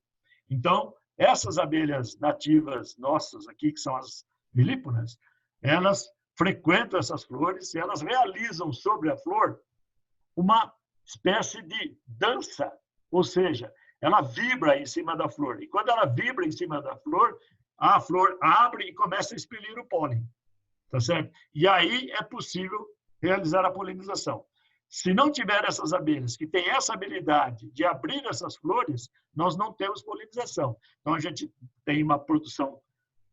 Então, essas abelhas nativas nossas aqui, que são as melíponas, elas frequentam essas flores e elas realizam sobre a flor uma espécie de dança, ou seja, ela vibra em cima da flor. E quando ela vibra em cima da flor, a flor abre e começa a expelir o pólen. Tá certo? E aí é possível realizar a polinização. Se não tiver essas abelhas que têm essa habilidade de abrir essas flores, nós não temos polinização. Então, a gente tem uma produção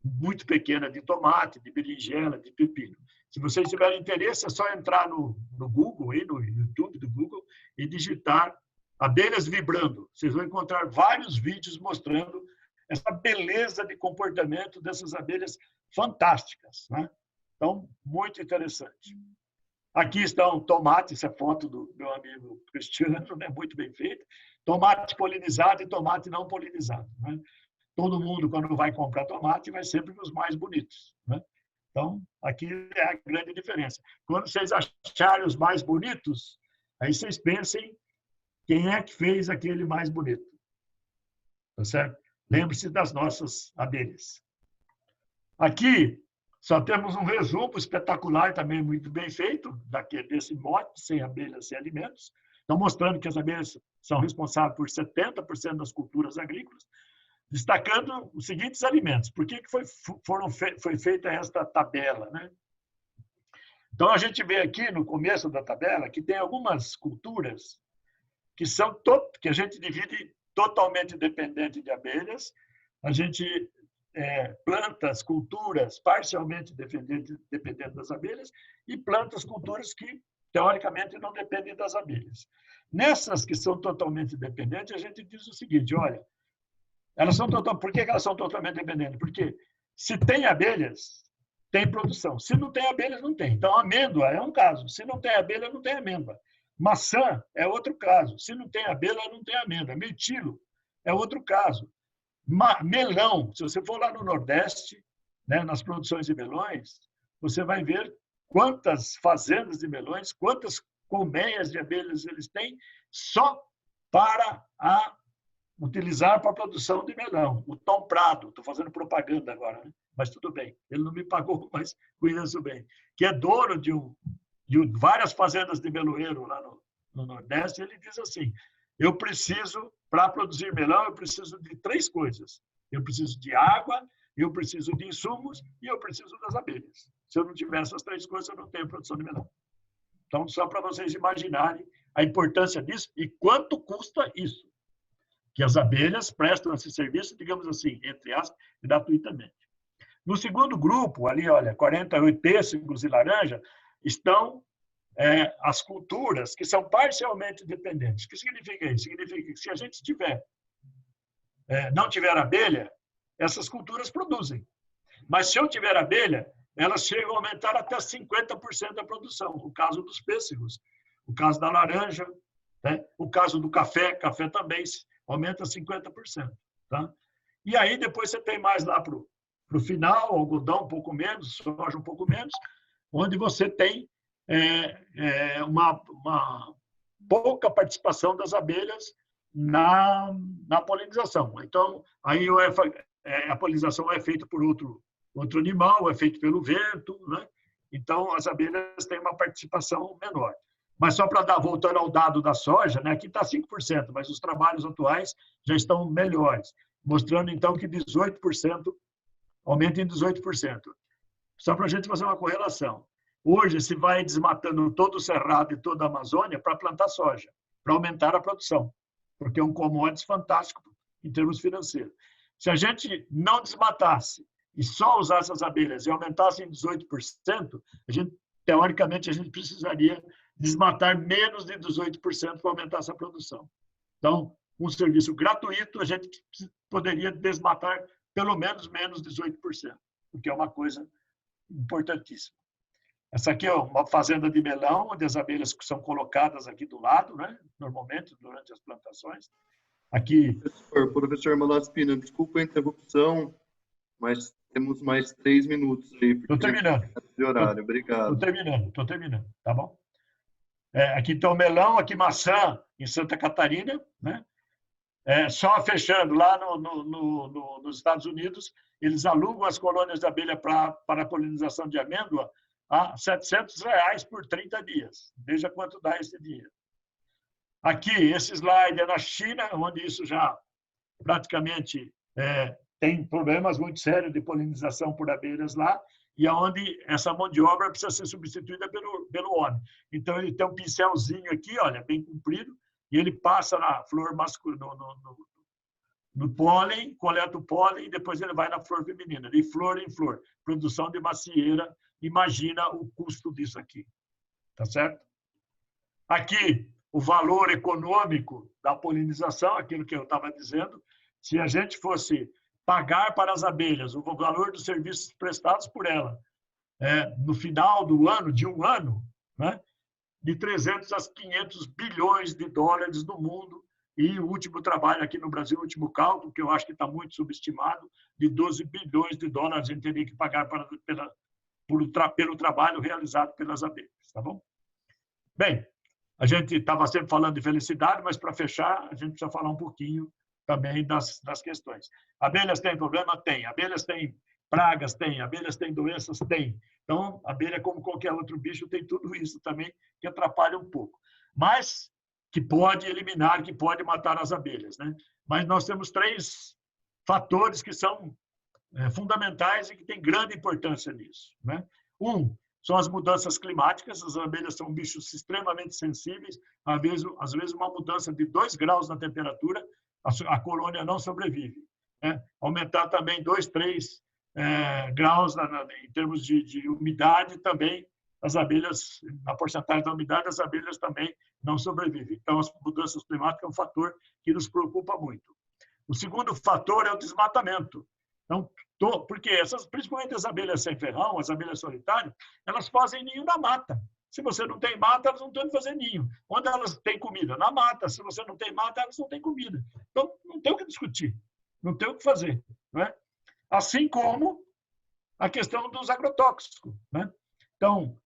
muito pequena de tomate, de berinjela, de pepino. Se vocês tiverem interesse, é só entrar no Google, aí, no YouTube do Google, e digitar abelhas vibrando. Vocês vão encontrar vários vídeos mostrando essa beleza de comportamento dessas abelhas fantásticas, né? Então, muito interessante. Aqui estão tomate, essa é a foto do meu amigo Cristiano, né? Muito bem feito. Tomate polinizado e tomate não polinizado, né? Todo mundo, quando vai comprar tomate, vai sempre nos mais bonitos, né? Então, aqui é a grande diferença. Quando vocês acharem os mais bonitos, aí vocês pensem quem é que fez aquele mais bonito. Tá certo? Lembre-se das nossas abelhas. Aqui, só temos um resumo espetacular, também muito bem feito, desse mote, sem abelhas, sem alimentos. Estão mostrando que as abelhas são responsáveis por 70% das culturas agrícolas, destacando os seguintes alimentos. Por que foi feita esta tabela, né? Então, a gente vê aqui no começo da tabela que tem algumas culturas que a gente divide totalmente dependente de abelhas, a gente plantas, culturas parcialmente dependentes das abelhas e plantas, culturas que, teoricamente, não dependem das abelhas. Nessas que são totalmente dependentes, a gente diz o seguinte, olha, por que elas são totalmente dependentes? Porque se tem abelhas, tem produção. Se não tem abelhas, não tem. Então, amêndoa é um caso. Se não tem abelha, não tem amêndoa. Maçã é outro caso. Se não tem abelha, não tem amêndoa. Mirtilo é outro caso. Melão, se você for lá no Nordeste, né, nas produções de melões, você vai ver quantas fazendas de melões, quantas colmeias de abelhas eles têm só para utilizar para a produção de melão. O Tom Prado, estou fazendo propaganda agora, né? Mas tudo bem, ele não me pagou, mas conheço bem, que é dono de várias fazendas de meloeiro lá no Nordeste. Ele diz assim, eu preciso, para produzir melão, eu preciso de 3 coisas. Eu preciso de água, eu preciso de insumos e eu preciso das abelhas. Se eu não tiver essas 3 coisas, eu não tenho produção de melão. Então, só para vocês imaginarem a importância disso e quanto custa isso. Que as abelhas prestam esse serviço, digamos assim, entre aspas, gratuitamente. No segundo grupo, ali, olha, 48 pêssegos e laranja, estão as culturas que são parcialmente dependentes. O que significa isso? Significa que se a gente tiver não tiver abelha, essas culturas produzem. Mas se eu tiver abelha, elas chegam a aumentar até 50% da produção. O caso dos pêssegos, o caso da laranja, né? O caso do café, café também aumenta 50%. Tá? E aí depois você tem mais lá para o final, algodão um pouco menos, soja um pouco menos, onde você tem uma pouca participação das abelhas na polinização. Então, aí a polinização é feita por outro animal, é feito pelo vento, né? Então as abelhas têm uma participação menor. Mas só para voltando ao dado da soja, né? Aqui está 5%, mas os trabalhos atuais já estão melhores, mostrando então que 18%, aumenta em 18%. Só para a gente fazer uma correlação. Hoje se vai desmatando todo o Cerrado e toda a Amazônia para plantar soja, para aumentar a produção, porque é um commodity fantástico em termos financeiros. Se a gente não desmatasse e só usasse as abelhas e aumentasse em 18%, teoricamente, a gente precisaria desmatar menos de 18% para aumentar essa produção. Então, um serviço gratuito, a gente poderia desmatar pelo menos 18%, o que é uma coisa importantíssima. Essa aqui é uma fazenda de melão, onde as abelhas são colocadas aqui do lado, né? Normalmente, durante as plantações. Aqui... Professor Malaspina, desculpa a interrupção, mas temos mais 3 minutos aí. Estou terminando. De horário. Obrigado. Estou terminando, tá bom? Aqui está o melão, aqui maçã, em Santa Catarina, né? Só fechando, lá nos Estados Unidos, eles alugam as colônias de abelha para a polinização de amêndoa a R$700 por 30 dias. Veja quanto dá esse dinheiro. Aqui, esse slide é na China, onde isso já praticamente tem problemas muito sérios de polinização por abelhas lá, e onde essa mão de obra precisa ser substituída pelo homem. Então, ele tem um pincelzinho aqui, olha, bem comprido, e ele passa na flor masculina, no pólen, coleta o pólen, e depois ele vai na flor feminina, de flor em flor. Produção de macieira, imagina o custo disso aqui. Tá certo? Aqui, o valor econômico da polinização, aquilo que eu estava dizendo, se a gente fosse pagar para as abelhas o valor dos serviços prestados por ela, no final do ano, de um ano, né, de 300 a 500 bilhões de dólares no mundo, e o último trabalho aqui no Brasil, o último cálculo, que eu acho que está muito subestimado, de 12 bilhões de dólares a gente teria que pagar pelo trabalho realizado pelas abelhas. Tá bom? Bem, a gente estava sempre falando de felicidade, mas para fechar, a gente precisa falar um pouquinho também das questões. Abelhas têm problema? Tem. Abelhas têm pragas? Tem. Abelhas têm doenças? Tem. Então, a abelha, como qualquer outro bicho, tem tudo isso também que atrapalha um pouco. Mas que pode eliminar, que pode matar as abelhas, né? Mas nós temos 3 fatores que são fundamentais e que têm grande importância nisso, né? São as mudanças climáticas. As abelhas são bichos extremamente sensíveis. Às vezes uma mudança de 2 graus na temperatura, a colônia não sobrevive, né? Aumentar também 2, 3 graus em termos de umidade também, as abelhas, na porcentagem da umidade, as abelhas também não sobrevivem. Então, as mudanças climáticas é um fator que nos preocupa muito. O segundo fator é o desmatamento. Então, porque principalmente as abelhas sem ferrão, as abelhas solitárias, elas fazem ninho na mata. Se você não tem mata, elas não têm que fazer ninho. Onde elas têm comida? Na mata. Se você não tem mata, elas não têm comida. Então, não tem o que discutir, não tem o que fazer, não é? Assim como a questão dos agrotóxicos, né? Então,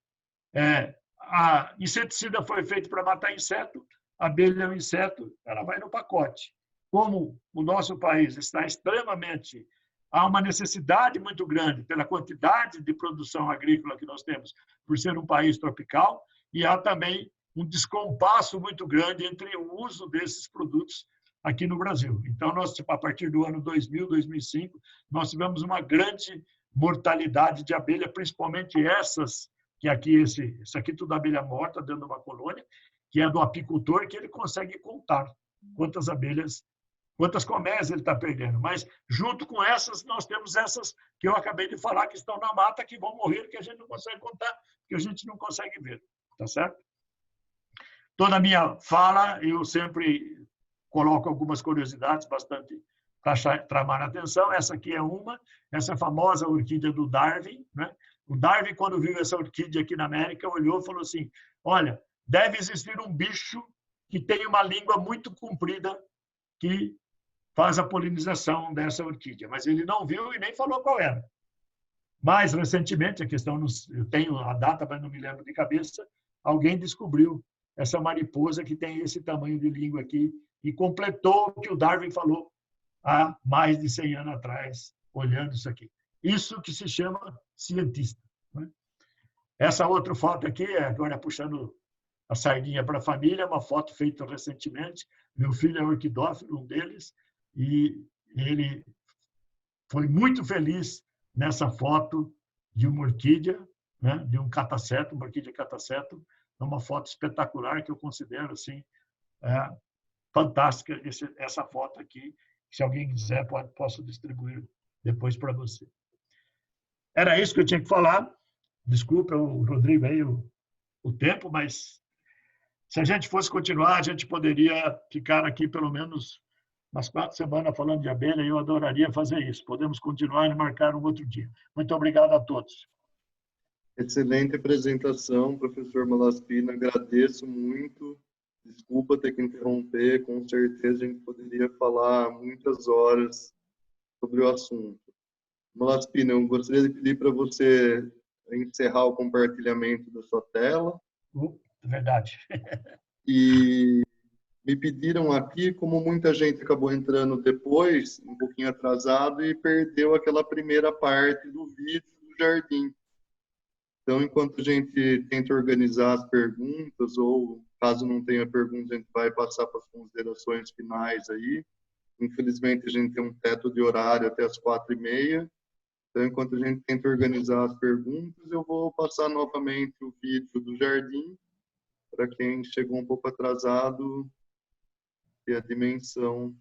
a inseticida foi feito para matar inseto, a abelha é um inseto, ela vai no pacote. Como o nosso país está extremamente... Há uma necessidade muito grande pela quantidade de produção agrícola que nós temos, por ser um país tropical, e há também um descompasso muito grande entre o uso desses produtos aqui no Brasil. Então, a partir do ano 2000, 2005, nós tivemos uma grande mortalidade de abelha, principalmente essas, que aqui, esse aqui tudo abelha morta dentro de uma colônia, que é do apicultor, que ele consegue contar quantas abelhas, quantas colmeias ele está perdendo. Mas, junto com essas, nós temos essas que eu acabei de falar, que estão na mata, que vão morrer, que a gente não consegue contar, que a gente não consegue ver. Tá certo? Toda a minha fala, eu sempre coloco algumas curiosidades bastante chamar a atenção. Essa aqui é uma, essa famosa orquídea do Darwin, né? O Darwin, quando viu essa orquídea aqui na América, olhou e falou assim: olha, deve existir um bicho que tem uma língua muito comprida que faz a polinização dessa orquídea. Mas ele não viu e nem falou qual era. Mais recentemente, a questão, eu tenho a data, mas não me lembro de cabeça, alguém descobriu essa mariposa que tem esse tamanho de língua aqui e completou o que o Darwin falou há mais de 100 anos atrás, olhando isso aqui. Isso que se chama cientista, né? Essa outra foto aqui, agora puxando a sardinha para a família, uma foto feita recentemente. Meu filho é orquidófilo, um deles, e ele foi muito feliz nessa foto de uma orquídea, né, de um cataceto, uma orquídea cataceto, é uma foto espetacular que eu considero assim, fantástica, essa foto aqui. Se alguém quiser, posso distribuir depois para você. Era isso que eu tinha que falar. Desculpa, o Rodrigo, aí o tempo, mas se a gente fosse continuar, a gente poderia ficar aqui pelo menos umas 4 semanas falando de abelha, e eu adoraria fazer isso. Podemos continuar e marcar um outro dia. Muito obrigado a todos. Excelente apresentação, professor Malaspina. Agradeço muito. Desculpa ter que interromper. Com certeza a gente poderia falar muitas horas sobre o assunto. Malaspina, eu gostaria de pedir para você encerrar o compartilhamento da sua tela. Verdade. E me pediram aqui, como muita gente acabou entrando depois, um pouquinho atrasado, e perdeu aquela primeira parte do vídeo do jardim. Então, enquanto a gente tenta organizar as perguntas, ou caso não tenha perguntas, a gente vai passar para as considerações finais aí. Infelizmente, a gente tem um teto de horário até as 4h30. Então, enquanto a gente tenta organizar as perguntas, eu vou passar novamente o vídeo do jardim, para quem chegou um pouco atrasado, ter a dimensão.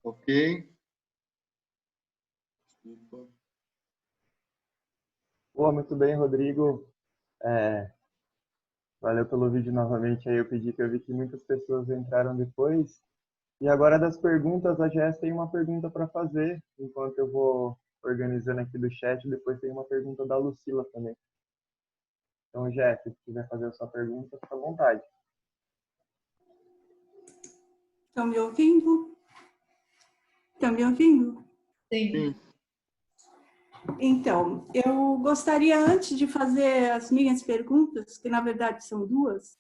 Ok? Desculpa. Pô, muito bem, Rodrigo. Valeu pelo vídeo novamente. Aí eu pedi que eu vi que muitas pessoas entraram depois. E agora das perguntas, a Jess tem uma pergunta para fazer, enquanto eu vou organizando aqui do chat. Depois tem uma pergunta da Lucila também. Então, Jess, se quiser fazer a sua pergunta, fica à vontade. Estão me ouvindo? Estão me ouvindo? Sim. Então, eu gostaria, antes de fazer as minhas perguntas, que na verdade são duas,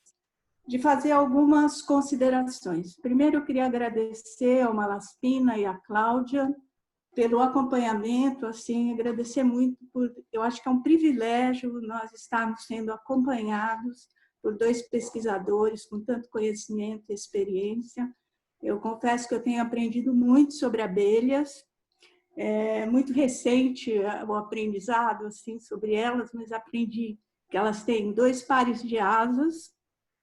de fazer algumas considerações. Primeiro, eu queria agradecer ao Malaspina e à Cláudia pelo acompanhamento, assim, agradecer muito eu acho que é um privilégio nós estarmos sendo acompanhados por dois pesquisadores com tanto conhecimento e experiência. Eu confesso que eu tenho aprendido muito sobre abelhas. É muito recente o aprendizado assim sobre elas, mas aprendi que elas têm 2 pares de asas,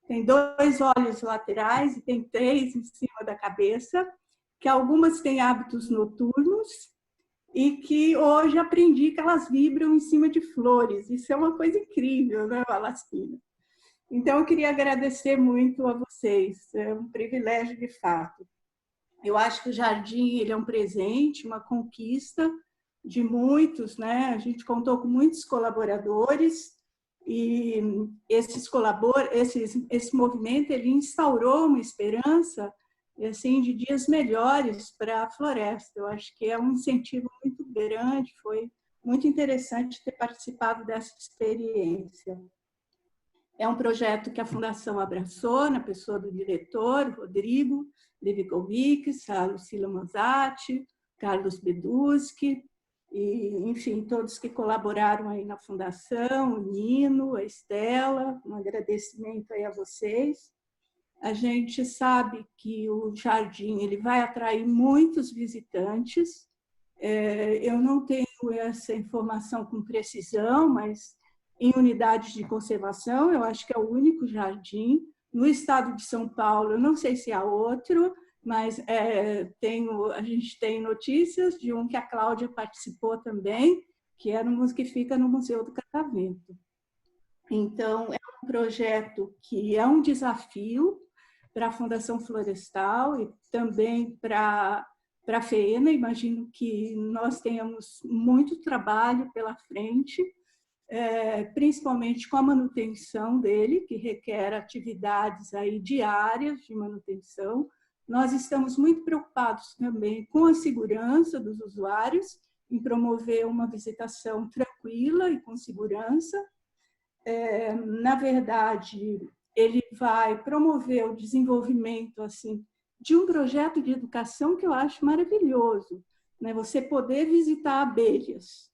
têm 2 olhos laterais e tem 3 em cima da cabeça, que algumas têm hábitos noturnos e que hoje aprendi que elas vibram em cima de flores. Isso é uma coisa incrível, né, Malaspina? Então, eu queria agradecer muito a vocês, é um privilégio de fato. Eu acho que o jardim ele é um presente, uma conquista de muitos, né? A gente contou com muitos colaboradores e esse movimento ele instaurou uma esperança assim de dias melhores para a floresta. Eu acho que é um incentivo muito grande, foi muito interessante ter participado dessa experiência. É um projeto que a Fundação abraçou, na pessoa do diretor, Rodrigo Levikovics, a Lucila Manzatti, Carlos Beduski, e, enfim, todos que colaboraram aí na Fundação, o Nino, a Estela, um agradecimento aí a vocês. A gente sabe que o jardim ele vai atrair muitos visitantes. Eu não tenho essa informação com precisão, mas em unidades de conservação, eu acho que é o único jardim. No estado de São Paulo, eu não sei se há outro, mas a gente tem notícias de um que a Cláudia participou também, que que fica no Museu do Catavento. Então, é um projeto que é um desafio para a Fundação Florestal e também para a FEENA. Imagino que nós tenhamos muito trabalho pela frente, principalmente com a manutenção dele, que requer atividades aí diárias de manutenção. Nós estamos muito preocupados também com a segurança dos usuários, em promover uma visitação tranquila e com segurança. Na verdade, ele vai promover o desenvolvimento assim, de um projeto de educação que eu acho maravilhoso, né? Você poder visitar abelhas,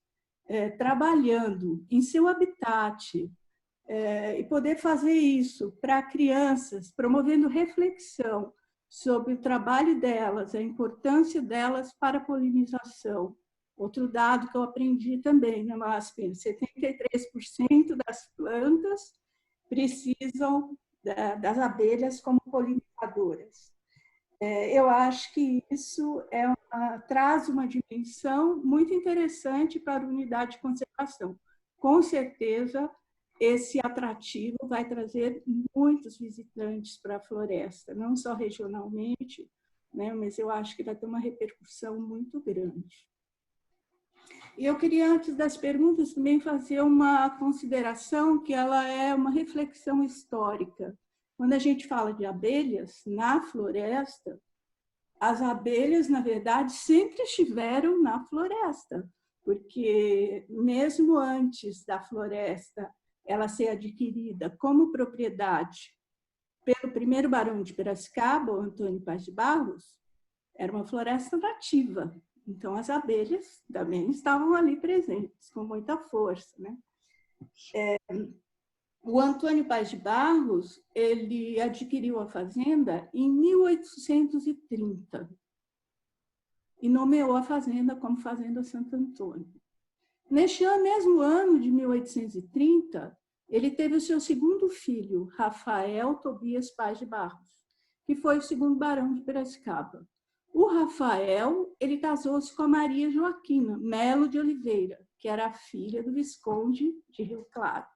trabalhando em seu habitat, e poder fazer isso para crianças, promovendo reflexão sobre o trabalho delas, a importância delas para a polinização. Outro dado que eu aprendi também, né, Malaspina? 73% das plantas precisam das abelhas como polinizadoras. Eu acho que isso traz uma dimensão muito interessante para a unidade de conservação. Com certeza, esse atrativo vai trazer muitos visitantes para a floresta, não só regionalmente, né, mas eu acho que vai ter uma repercussão muito grande. E eu queria, antes das perguntas, também fazer uma consideração que ela é uma reflexão histórica. Quando a gente fala de abelhas na floresta, as abelhas, na verdade, sempre estiveram na floresta, porque mesmo antes da floresta ela ser adquirida como propriedade pelo primeiro barão de Piracicaba, o Antônio Paz de Barros, era uma floresta nativa. Então, as abelhas também estavam ali presentes, com muita força, né? O Antônio Paz de Barros, ele adquiriu a fazenda em 1830 e nomeou a fazenda como Fazenda Santo Antônio. Neste mesmo ano de 1830, ele teve o seu segundo filho, Rafael Tobias Paz de Barros, que foi o segundo barão de Piracicaba. O Rafael, ele casou-se com a Maria Joaquina Melo de Oliveira, que era a filha do Visconde de Rio Claro.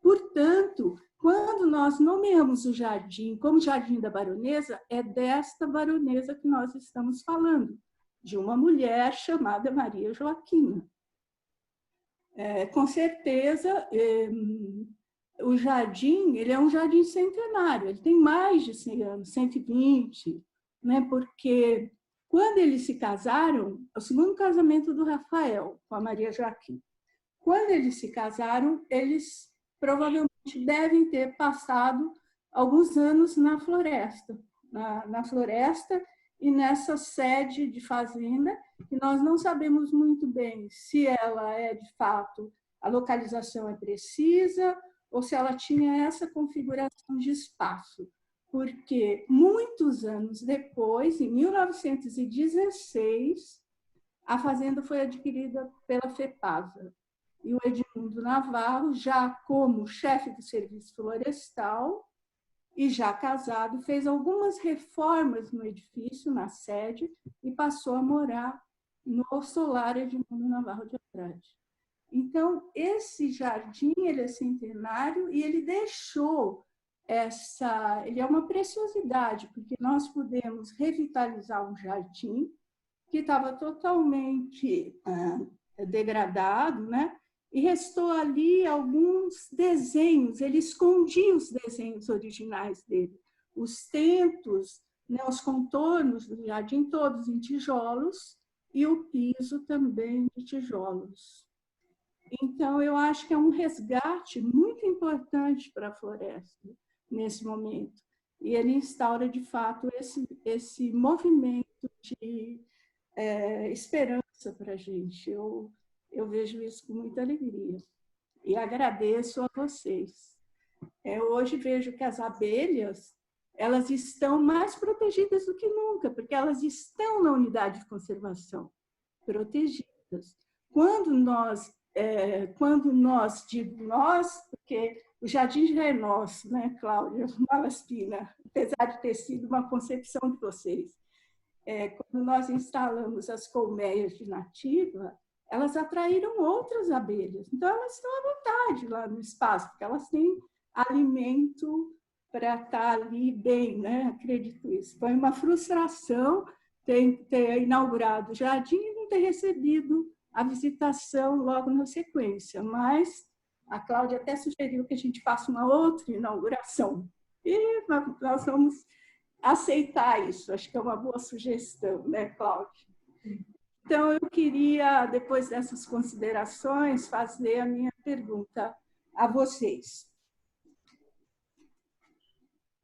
Portanto, quando nós nomeamos o jardim como Jardim da Baronesa, é desta baronesa que nós estamos falando, de uma mulher chamada Maria Joaquina. Com certeza, o jardim, ele é um jardim centenário, ele tem mais de 100 anos, 120, né? Porque quando eles se casaram, o segundo casamento do Rafael com a Maria Joaquina, quando eles se casaram, eles provavelmente devem ter passado alguns anos na floresta, na floresta e nessa sede de fazenda, que nós não sabemos muito bem se ela é, de fato, a localização é precisa ou se ela tinha essa configuração de espaço. Porque muitos anos depois, em 1916, a fazenda foi adquirida pela FEPASA. E o Edmundo Navarro, já como chefe do serviço florestal e já casado, fez algumas reformas no edifício, na sede, e passou a morar no solar Edmundo Navarro de Andrade. Então, esse jardim, ele é centenário e ele deixou ele é uma preciosidade, porque nós podemos revitalizar um jardim que estava totalmente degradado, né? E restou ali alguns desenhos, ele escondia os desenhos originais dele, os tentos, né, os contornos do jardim, todos em tijolos, e o piso também de tijolos. Então, eu acho que é um resgate muito importante para a floresta nesse momento. E ele instaura, de fato, esse movimento de esperança para a gente. Eu vejo isso com muita alegria. E agradeço a vocês. Hoje vejo que as abelhas, elas estão mais protegidas do que nunca, porque elas estão na unidade de conservação, protegidas. Quando nós, digo nós, porque o jardim já é nosso, né, Cláudia Malaspina, apesar de ter sido uma concepção de vocês. Quando nós instalamos as colmeias de nativa, elas atraíram outras abelhas. Então, elas estão à vontade lá no espaço, porque elas têm alimento para estar ali bem, né? Acredito isso. Foi uma frustração ter inaugurado o jardim e não ter recebido a visitação logo na sequência, mas a Cláudia até sugeriu que a gente faça uma outra inauguração. E nós vamos aceitar isso. Acho que é uma boa sugestão, né, Cláudia? Então, eu queria, depois dessas considerações, fazer a minha pergunta a vocês.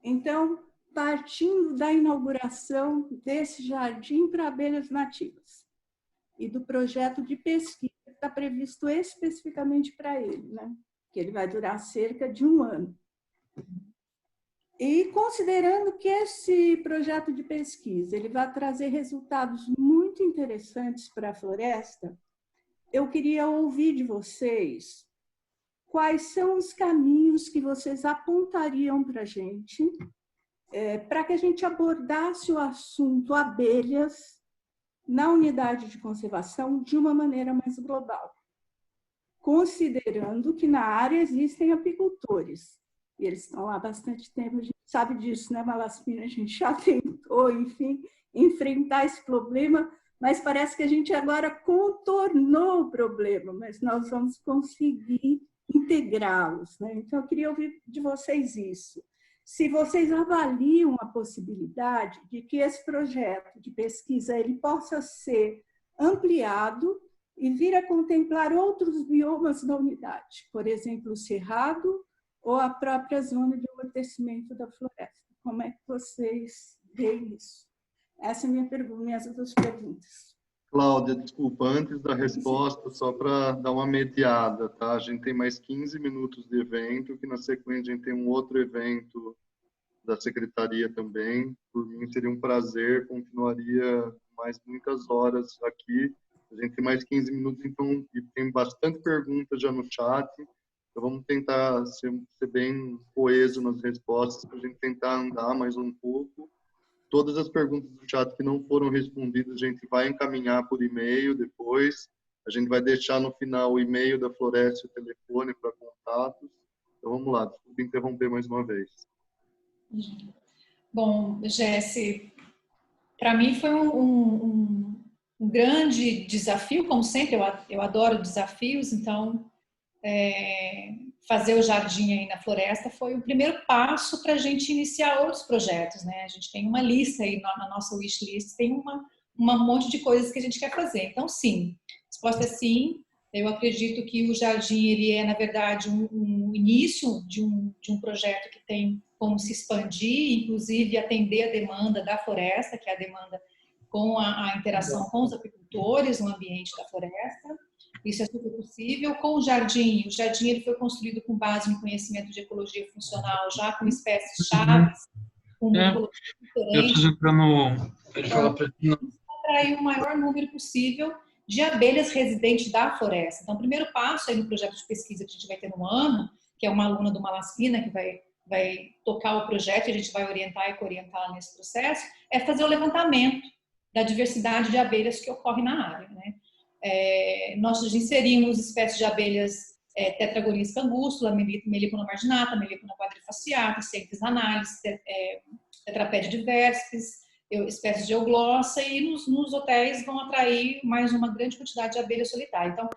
Então, partindo da inauguração desse jardim para abelhas nativas e do projeto de pesquisa que está previsto especificamente para ele, né? Que ele vai durar cerca de 1 ano. E considerando que esse projeto de pesquisa ele vai trazer resultados muito interessantes para a floresta, eu queria ouvir de vocês quais são os caminhos que vocês apontariam para a gente, para que a gente abordasse o assunto abelhas na unidade de conservação de uma maneira mais global, considerando que na área existem apicultores. E eles estão lá há bastante tempo, a gente sabe disso, né, Malaspina? A gente já tentou, enfim, enfrentar esse problema, mas parece que a gente agora contornou o problema, mas nós vamos conseguir integrá-los, né? Então, eu queria ouvir de vocês isso. Se vocês avaliam a possibilidade de que esse projeto de pesquisa ele possa ser ampliado e vir a contemplar outros biomas da unidade, por exemplo, o cerrado, ou a própria zona de amortecimento da floresta. Como é que vocês veem isso? Essa é a minhas duas perguntas. Cláudia, desculpa, antes da resposta, só para dar uma mediada, tá? A gente tem mais 15 minutos de evento, que na sequência a gente tem um outro evento da secretaria também. Por mim seria um prazer, continuaria mais muitas horas aqui. A gente tem mais 15 minutos, então, e tem bastante perguntas já no chat. Então, vamos tentar ser bem coeso nas respostas, para a gente tentar andar mais um pouco. todas as perguntas do chat que não foram respondidas, a gente vai encaminhar por e-mail depois. A gente vai deixar no final o e-mail da Floresta e o telefone para contatos. Então, vamos lá, desculpe interromper mais uma vez. Bom, Jesse, para mim foi um grande desafio, como sempre, eu adoro desafios, então fazer o jardim aí na floresta foi o primeiro passo para a gente iniciar outros projetos, né? A gente tem uma lista aí na nossa wishlist, tem um monte de coisas que a gente quer fazer. Então, sim, a resposta é sim. Eu acredito que o jardim ele é, na verdade, um início de um projeto que tem como se expandir, inclusive atender a demanda da floresta, que é a demanda com a interação com os apicultores no ambiente da floresta. Isso é super possível. Com o jardim ele foi construído com base em conhecimento de ecologia funcional, já com espécies chaves, com morfologia diferente. Eu preciso entrar no... Atrair o maior número possível de abelhas residentes da floresta. Então, o primeiro passo aí no projeto de pesquisa que a gente vai ter no ano, que é uma aluna do Malaspina que vai tocar o projeto, e a gente vai orientar e coorientar nesse processo, é fazer o levantamento da diversidade de abelhas que ocorre na área, né? Nós inserimos espécies de abelhas Tetragonis cangústula, Melipona marginata, Melipona quadrifaciata, Centris analis, Tetrapédia diverspes, espécies de euglossa, e nos hotéis vão atrair mais uma grande quantidade de abelhas solitárias. Então,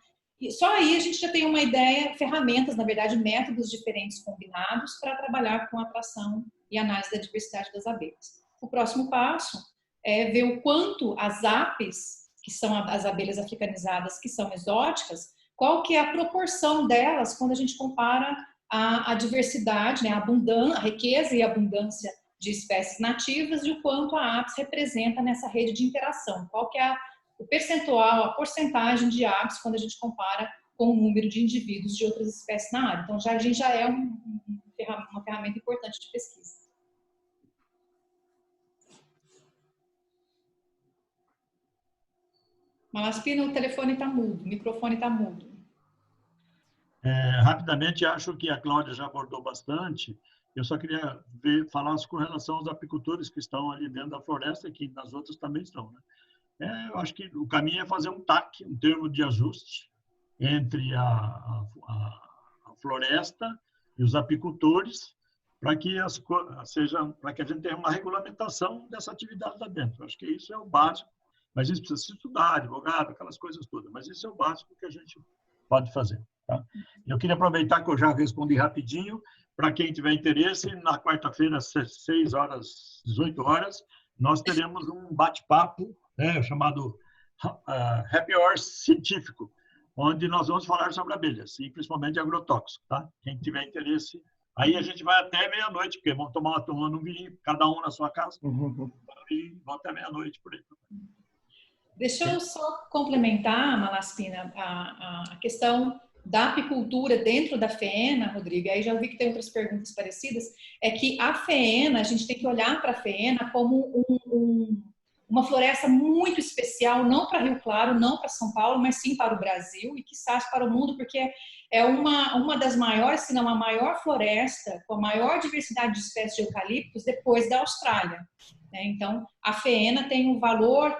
só aí a gente já tem uma ideia, ferramentas, na verdade, métodos diferentes combinados para trabalhar com a atração e análise da diversidade das abelhas. O próximo passo é ver o quanto as apes, que são as abelhas africanizadas, que são exóticas, qual que é a proporção delas quando a gente compara a diversidade, né, a riqueza e a abundância de espécies nativas e o quanto a apis representa nessa rede de interação. Qual que é o percentual, a porcentagem de apis quando a gente compara com o número de indivíduos de outras espécies na área. Então, o jardim já é uma ferramenta importante de pesquisa. Malaspina, o telefone está mudo, o microfone está mudo. Rapidamente, acho que a Cláudia já abordou bastante. Eu só queria falar com relação aos apicultores que estão ali dentro da floresta, que nas outras também estão, né? Eu acho que o caminho é fazer um TAC, um termo de ajuste, entre a floresta e os apicultores, para que a gente tenha uma regulamentação dessa atividade lá dentro. Eu acho que isso é o básico. Mas isso precisa se estudar, advogado, aquelas coisas todas. Mas isso é o básico que a gente pode fazer. Tá? Eu queria aproveitar que eu já respondi rapidinho. Para quem tiver interesse, na quarta-feira, às 6 horas, 18 horas, nós teremos um bate-papo, né, chamado Happy Hour Científico, onde nós vamos falar sobre abelhas, e principalmente agrotóxico. Tá? Quem tiver interesse, aí a gente vai até meia-noite, porque vamos tomando um vinho, cada um na sua casa, e vamos até meia-noite por aí. Deixa eu só complementar, Malaspina, a questão da apicultura dentro da FEENA, Rodrigo, aí já vi que tem outras perguntas parecidas, é que a FEENA, a gente tem que olhar para a FEENA como uma floresta muito especial, não para Rio Claro, não para São Paulo, mas sim para o Brasil e quizás para o mundo, porque é uma das maiores, se não a maior floresta, com a maior diversidade de espécies de eucaliptos depois da Austrália. Então, a FEENA tem um valor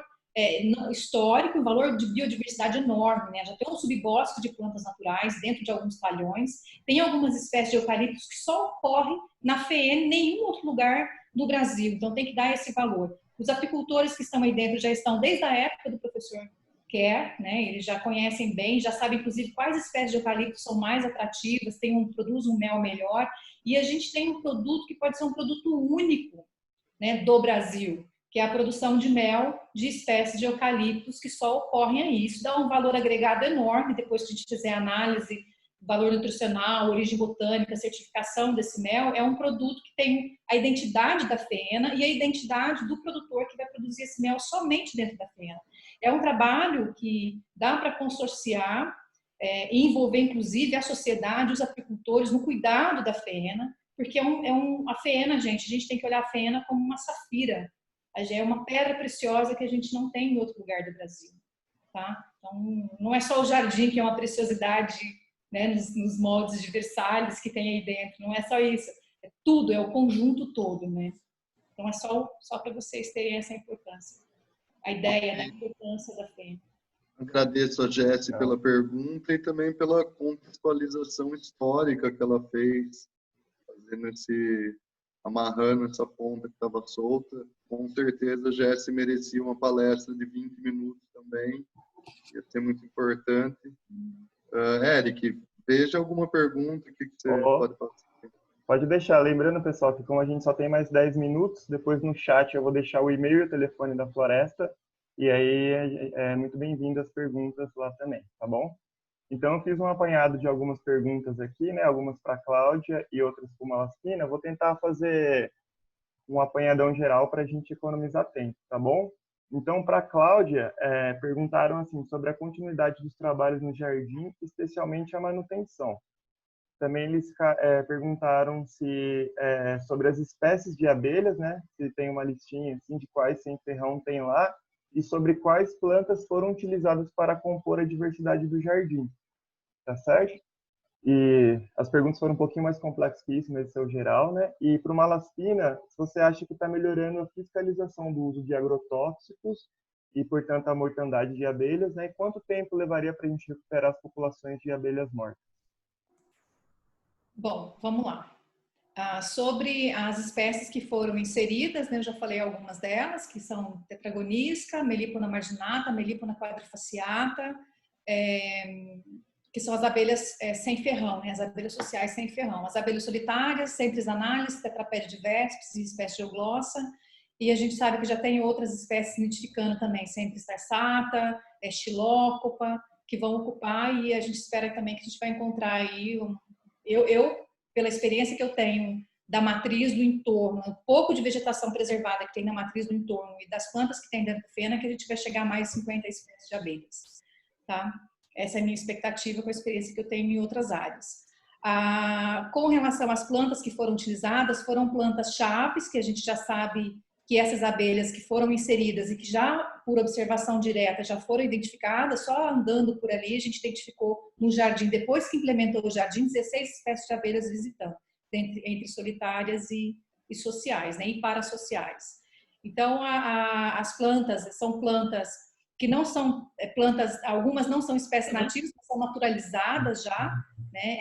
histórico, um valor de biodiversidade enorme, né? Já tem um subbosque de plantas naturais dentro de alguns talhões, tem algumas espécies de eucaliptos que só ocorrem na FEENA em nenhum outro lugar do Brasil, então tem que dar esse valor. Os apicultores que estão aí dentro já estão desde a época do professor Kerr, né? Eles já conhecem bem, já sabem inclusive quais espécies de eucaliptos são mais atrativas, produzem um mel melhor, e a gente tem um produto que pode ser um produto único, né, do Brasil, que é a produção de mel de espécies de eucaliptos que só ocorrem aí. Isso dá um valor agregado enorme depois que a gente fizer análise, valor nutricional, origem botânica, certificação desse mel. É um produto que tem a identidade da FEENA e a identidade do produtor que vai produzir esse mel somente dentro da FEENA. É um trabalho que dá para consorciar e envolver, inclusive, a sociedade, os apicultores no cuidado da FEENA, porque a FEENA, a gente tem que olhar a FEENA como uma safira. É uma pedra preciosa que a gente não tem em outro lugar do Brasil, tá? Então, não é só o jardim que é uma preciosidade, né, nos moldes de Versalhes que tem aí dentro, não é só isso, é tudo, é o conjunto todo, né? Então, é só para vocês terem essa importância, a ideia da importância da FENA. Agradeço a Jessi pela pergunta e também pela contextualização histórica que ela fez, amarrando essa ponta que estava solta. Com certeza a Jessi merecia uma palestra de 20 minutos também, ia ser muito importante. Eric, veja alguma pergunta que você pode passar. Pode deixar. Lembrando, pessoal, que como a gente só tem mais 10 minutos, depois no chat eu vou deixar o e-mail e o telefone da Floresta, e aí é muito bem-vindo as perguntas lá também, tá bom? Então, eu fiz um apanhado de algumas perguntas aqui, né? Algumas para a Cláudia e outras para o Malaspina. Eu vou tentar fazer um apanhadão geral para a gente economizar tempo, tá bom? Então, para a Cláudia, perguntaram assim, sobre a continuidade dos trabalhos no jardim, especialmente a manutenção. Também eles perguntaram sobre as espécies de abelhas, né? Se tem uma listinha assim, de quais sem ferrão tem lá, e sobre quais plantas foram utilizadas para compor a diversidade do jardim, tá certo? E as perguntas foram um pouquinho mais complexas que isso, mas esse é o geral, né? E para o Malaspina, se você acha que está melhorando a fiscalização do uso de agrotóxicos e, portanto, a mortandade de abelhas, né? E quanto tempo levaria para a gente recuperar as populações de abelhas mortas? Bom, vamos lá. Sobre as espécies que foram inseridas, né, eu já falei algumas delas, que são tetragonisca, Melipona marginata, Melipona quadrifaciata, que são as abelhas sem ferrão, né, as abelhas sociais sem ferrão. As abelhas solitárias, Centris anales, Tetrapédia diverspes e espécie geoglossa. E a gente sabe que já tem outras espécies nidificando também, Centris tarsata, Xilócopa, que vão ocupar, e a gente espera também que a gente vai encontrar aí, pela experiência que eu tenho da matriz do entorno, um pouco de vegetação preservada que tem na matriz do entorno e das plantas que tem dentro do FENA, que a gente vai chegar a mais 50 espécies de abelhas, tá? Essa é a minha expectativa com a experiência que eu tenho em outras áreas. Com relação às plantas que foram utilizadas, foram plantas chaves, que a gente já sabe que essas abelhas que foram inseridas e que já, por observação direta, já foram identificadas, só andando por ali, a gente identificou no jardim, depois que implementou o jardim, 16 espécies de abelhas visitando, entre solitárias e sociais, né, e parasociais. Então, as plantas são plantas que não são plantas, algumas não são espécies nativas, são naturalizadas já, né,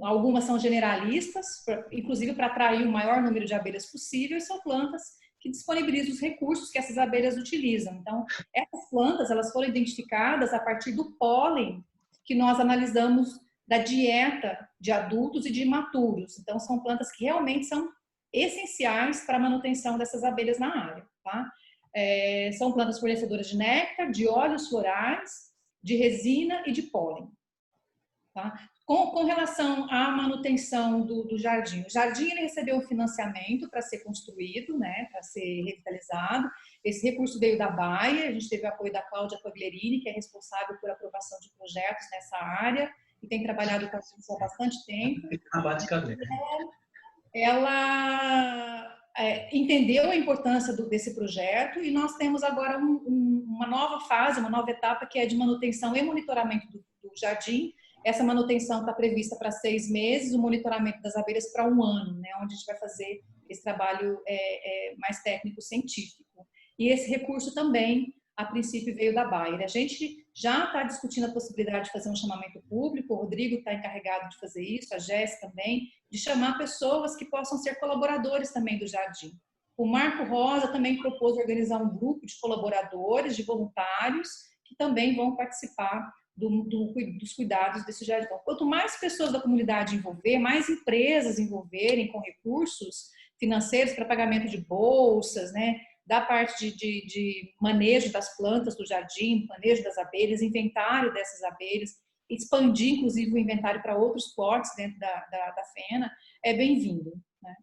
algumas são generalistas, inclusive para atrair o maior número de abelhas possível, e são plantas que disponibilizam os recursos que essas abelhas utilizam. Então, essas plantas, elas foram identificadas a partir do pólen que nós analisamos da dieta de adultos e de imaturos. Então, são plantas que realmente são essenciais para a manutenção dessas abelhas na área, tá? São plantas fornecedoras de néctar, de óleos florais, de resina e de pólen, tá? Com relação à manutenção do jardim, o jardim ele recebeu um financiamento para ser construído, né, para ser revitalizado. Esse recurso veio da Baia, a gente teve o apoio da Cláudia Paglierini, que é responsável por aprovação de projetos nessa área e tem trabalhado com a gente há bastante tempo. Ela entendeu a importância desse projeto e nós temos agora uma nova fase, uma nova etapa que é de manutenção e monitoramento do jardim. Essa manutenção está prevista para 6 meses, o monitoramento das abelhas para 1 ano, né, onde a gente vai fazer esse trabalho mais técnico-científico. E esse recurso também, a princípio, veio da Bayer. A gente já está discutindo a possibilidade de fazer um chamamento público, o Rodrigo está encarregado de fazer isso, a Jéssica também, de chamar pessoas que possam ser colaboradores também do jardim. O Marco Rosa também propôs organizar um grupo de colaboradores, de voluntários, que também vão participar dos cuidados desse jardim. Quanto mais pessoas da comunidade envolver, mais empresas envolverem com recursos financeiros para pagamento de bolsas, né, da parte de manejo das plantas do jardim, manejo das abelhas, inventário dessas abelhas, expandir inclusive o inventário para outros portes dentro da FENA, é bem-vindo, né?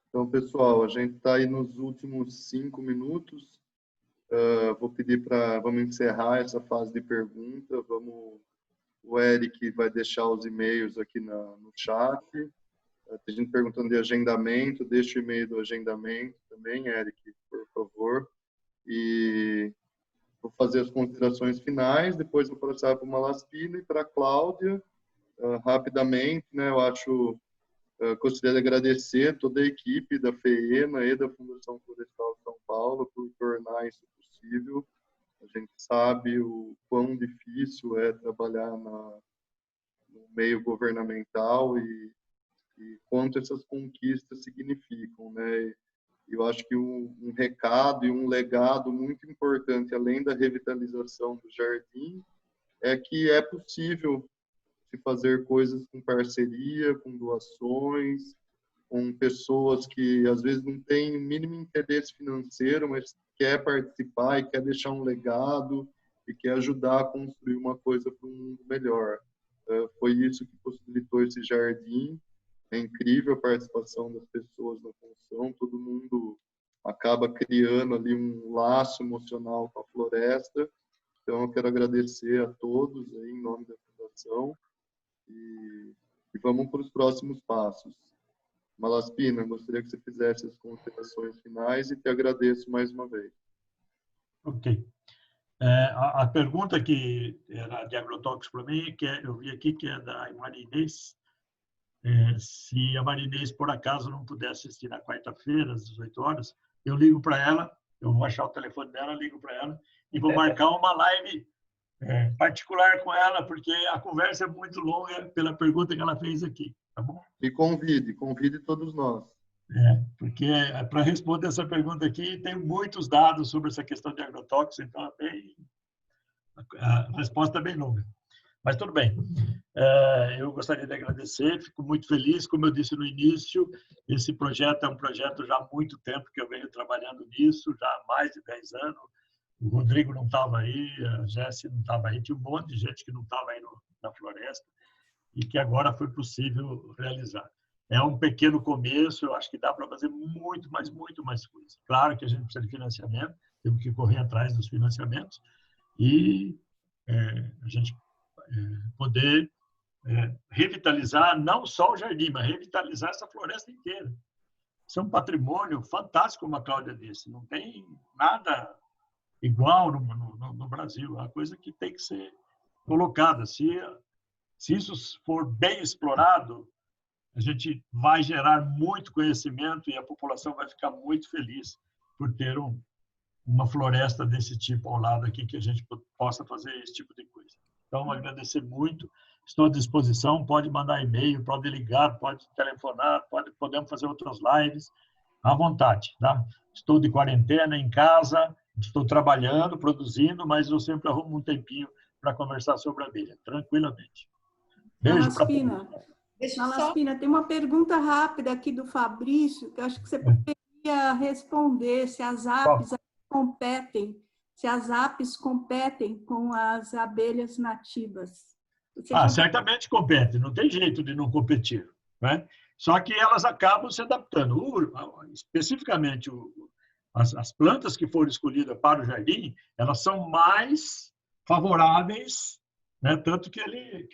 Então, pessoal, a gente está aí nos últimos 5 minutos. Vou pedir vamos encerrar essa fase de pergunta. O Eric vai deixar os e-mails aqui no chat. Tem gente perguntando de agendamento, deixa o e-mail do agendamento também, Eric, por favor. E vou fazer as considerações finais, depois vou passar para o Malaspina e para a Cláudia, rapidamente, né? Eu acho Gostaria de agradecer toda a equipe da FEENA e da Fundação Florestal São Paulo por tornar isso possível. A gente sabe o quão difícil é trabalhar no meio governamental e quanto essas conquistas significam, né? Eu acho que um recado e um legado muito importante, além da revitalização do jardim, é que é possível se fazer coisas com parceria, com doações, com pessoas que às vezes não têm o mínimo interesse financeiro, mas quer participar e quer deixar um legado e quer ajudar a construir uma coisa para um mundo melhor. Foi isso que possibilitou esse jardim. É incrível a participação das pessoas na função, todo mundo acaba criando ali um laço emocional com a floresta. Então, eu quero agradecer a todos aí, em nome da Fundação e vamos para os próximos passos. Malaspina, gostaria que você fizesse as considerações finais e te agradeço mais uma vez. Ok. A pergunta que era de agrotóxicos para mim, que eu vi aqui, que é da Marinês, se a Marinês, por acaso, não puder assistir na quarta-feira, às 18 horas, eu ligo para ela, eu vou achar o telefone dela, ligo para ela e vou marcar uma live particular com ela, porque a conversa é muito longa pela pergunta que ela fez aqui, tá bom? Me convide todos nós. Porque para responder essa pergunta aqui, tem muitos dados sobre essa questão de agrotóxicos, então a resposta é bem longa. Mas tudo bem. Eu gostaria de agradecer, fico muito feliz. Como eu disse no início, esse projeto é um projeto já há muito tempo que eu venho trabalhando nisso, já há mais de 10 anos. O Rodrigo não estava aí, a Jéssica não estava aí, tinha um monte de gente que não estava aí na floresta e que agora foi possível realizar. É um pequeno começo, eu acho que dá para fazer muito mais coisa. Claro que a gente precisa de financiamento, temos que correr atrás dos financiamentos e a gente poder revitalizar não só o jardim, mas revitalizar essa floresta inteira. Isso é um patrimônio fantástico, como a Cláudia disse. Não tem nada igual no Brasil. É uma coisa que tem que ser colocada. Se isso for bem explorado, a gente vai gerar muito conhecimento e a população vai ficar muito feliz por ter uma floresta desse tipo ao lado aqui, que a gente possa fazer esse tipo de coisa. Então, agradecer muito. Estou à disposição. Pode mandar e-mail, pode ligar, pode telefonar, podemos fazer outras lives. À vontade, tá? Estou de quarentena em casa, estou trabalhando, produzindo, mas eu sempre arrumo um tempinho para conversar sobre a abelha, tranquilamente. Beijo para todos. Malaspina, tem uma pergunta rápida aqui do Fabrício, que eu acho que você poderia responder se as apes competem, com as abelhas nativas. Certamente competem, não tem jeito de não competir, né? Só que elas acabam se adaptando. Especificamente, as plantas que foram escolhidas para o jardim, elas são mais favoráveis, né? Tanto que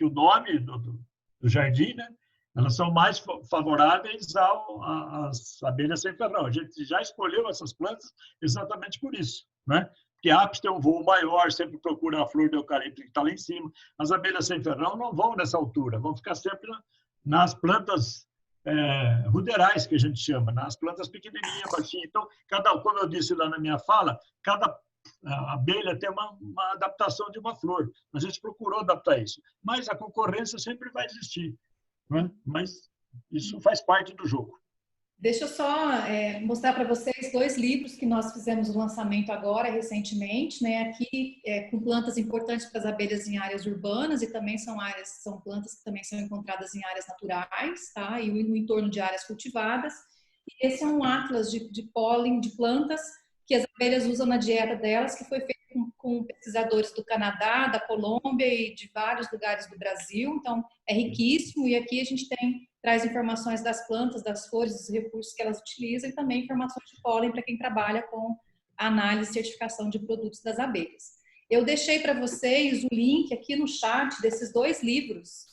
o nome do jardim, né? Elas são mais favoráveis às abelhas sem ferrão. A gente já escolheu essas plantas exatamente por isso, né? Porque a apis tem um voo maior, sempre procura a flor de eucalipto que está lá em cima. As abelhas sem ferrão não vão nessa altura, vão ficar sempre nas plantas ruderais, que a gente chama, nas plantas pequenininhas, baixinhas. Então, como eu disse lá na minha fala, cada abelha tem uma adaptação de uma flor. A gente procurou adaptar isso. Mas a concorrência sempre vai existir, né? Mas isso faz parte do jogo. Deixa eu só mostrar para vocês 2 livros que nós fizemos o lançamento agora, recentemente, né? Aqui com plantas importantes para as abelhas em áreas urbanas e também são plantas que também são encontradas em áreas naturais, tá? E no entorno de áreas cultivadas. E esse é um atlas de pólen de plantas que as abelhas usam na dieta delas, que foi feito com pesquisadores do Canadá, da Colômbia e de vários lugares do Brasil. Então, é riquíssimo e aqui a gente traz informações das plantas, das flores, dos recursos que elas utilizam e também informações de pólen para quem trabalha com a análise e certificação de produtos das abelhas. Eu deixei para vocês o link aqui no chat desses 2 livros,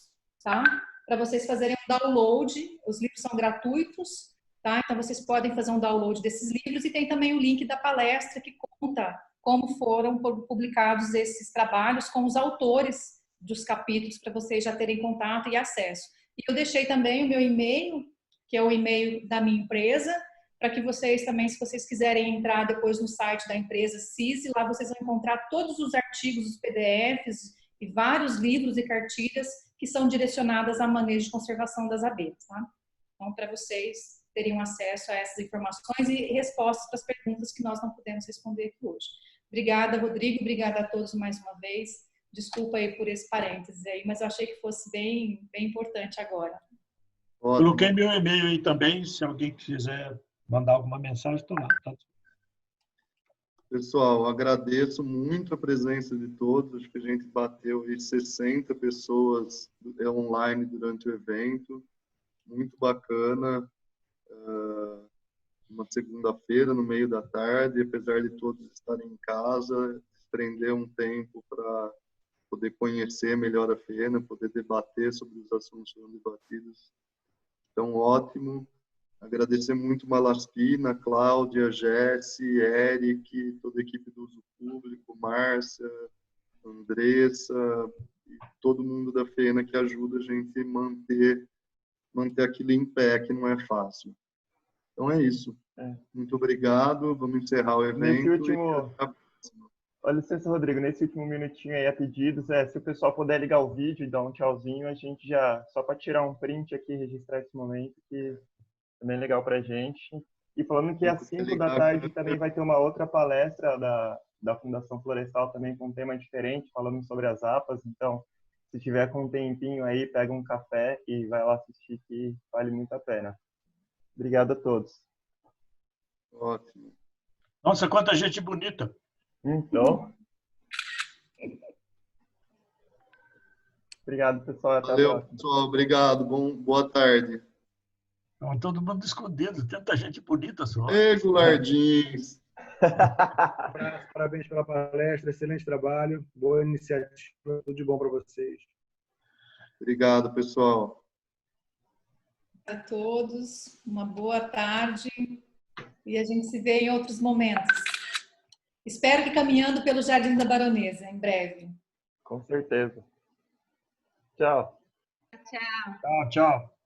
tá? Para vocês fazerem um download. Os livros são gratuitos, tá? Então, vocês podem fazer um download desses livros e tem também o link da palestra que conta como foram publicados esses trabalhos com os autores dos capítulos para vocês já terem contato e acesso. E eu deixei também o meu e-mail que é o e-mail da minha empresa, para que vocês também, se vocês quiserem entrar depois no site da empresa CISI, lá vocês vão encontrar todos os artigos, os PDFs e vários livros e cartilhas que são direcionadas a manejo de conservação das abelhas, tá? Então, para vocês terem acesso a essas informações e respostas para as perguntas que nós não pudemos responder aqui hoje. Obrigada, Rodrigo, obrigada a todos mais uma vez. Desculpa aí por esse parênteses aí, mas eu achei que fosse bem importante agora. Coloquei meu e-mail aí também, se alguém quiser mandar alguma mensagem, estou lá. Tá? Pessoal, agradeço muito a presença de todos. Acho que a gente bateu aí 60 pessoas online durante o evento. Muito bacana. Uma segunda-feira, no meio da tarde, apesar de todos estarem em casa, desprender um tempo para poder conhecer melhor a FENA, poder debater sobre os assuntos que são debatidos. Então, ótimo. Agradecer muito Malaspina, Cláudia, Jesse, Eric, toda a equipe do Uso Público, Márcia, Andressa, e todo mundo da FENA que ajuda a gente a manter aquilo em pé, que não é fácil. Então é isso. Muito obrigado. Vamos encerrar o evento. Olha, licença, Rodrigo, nesse último minutinho aí a pedidos, se o pessoal puder ligar o vídeo e dar um tchauzinho, a gente já, só para tirar um print aqui e registrar esse momento, que é bem legal para a gente. E falando que às 5 da tarde também vai ter uma outra palestra da Fundação Florestal também com um tema diferente, falando sobre as APAs. Então, se tiver com um tempinho aí, pega um café e vai lá assistir, que vale muito a pena. Obrigado a todos. Ótimo. Nossa, quanta gente bonita. Então. Obrigado, pessoal. Até Valeu, pessoal. Obrigado. Boa tarde. Estão todo mundo escondido. Tanta gente bonita só. Beijo, Lardins. Parabéns pela palestra. Excelente trabalho. Boa iniciativa. Tudo de bom para vocês. Obrigado, pessoal. A todos, uma boa tarde e a gente se vê em outros momentos. Espero que caminhando pelo Jardim da Baronesa, em breve. Com certeza. Tchau. Tchau. Tchau, tchau.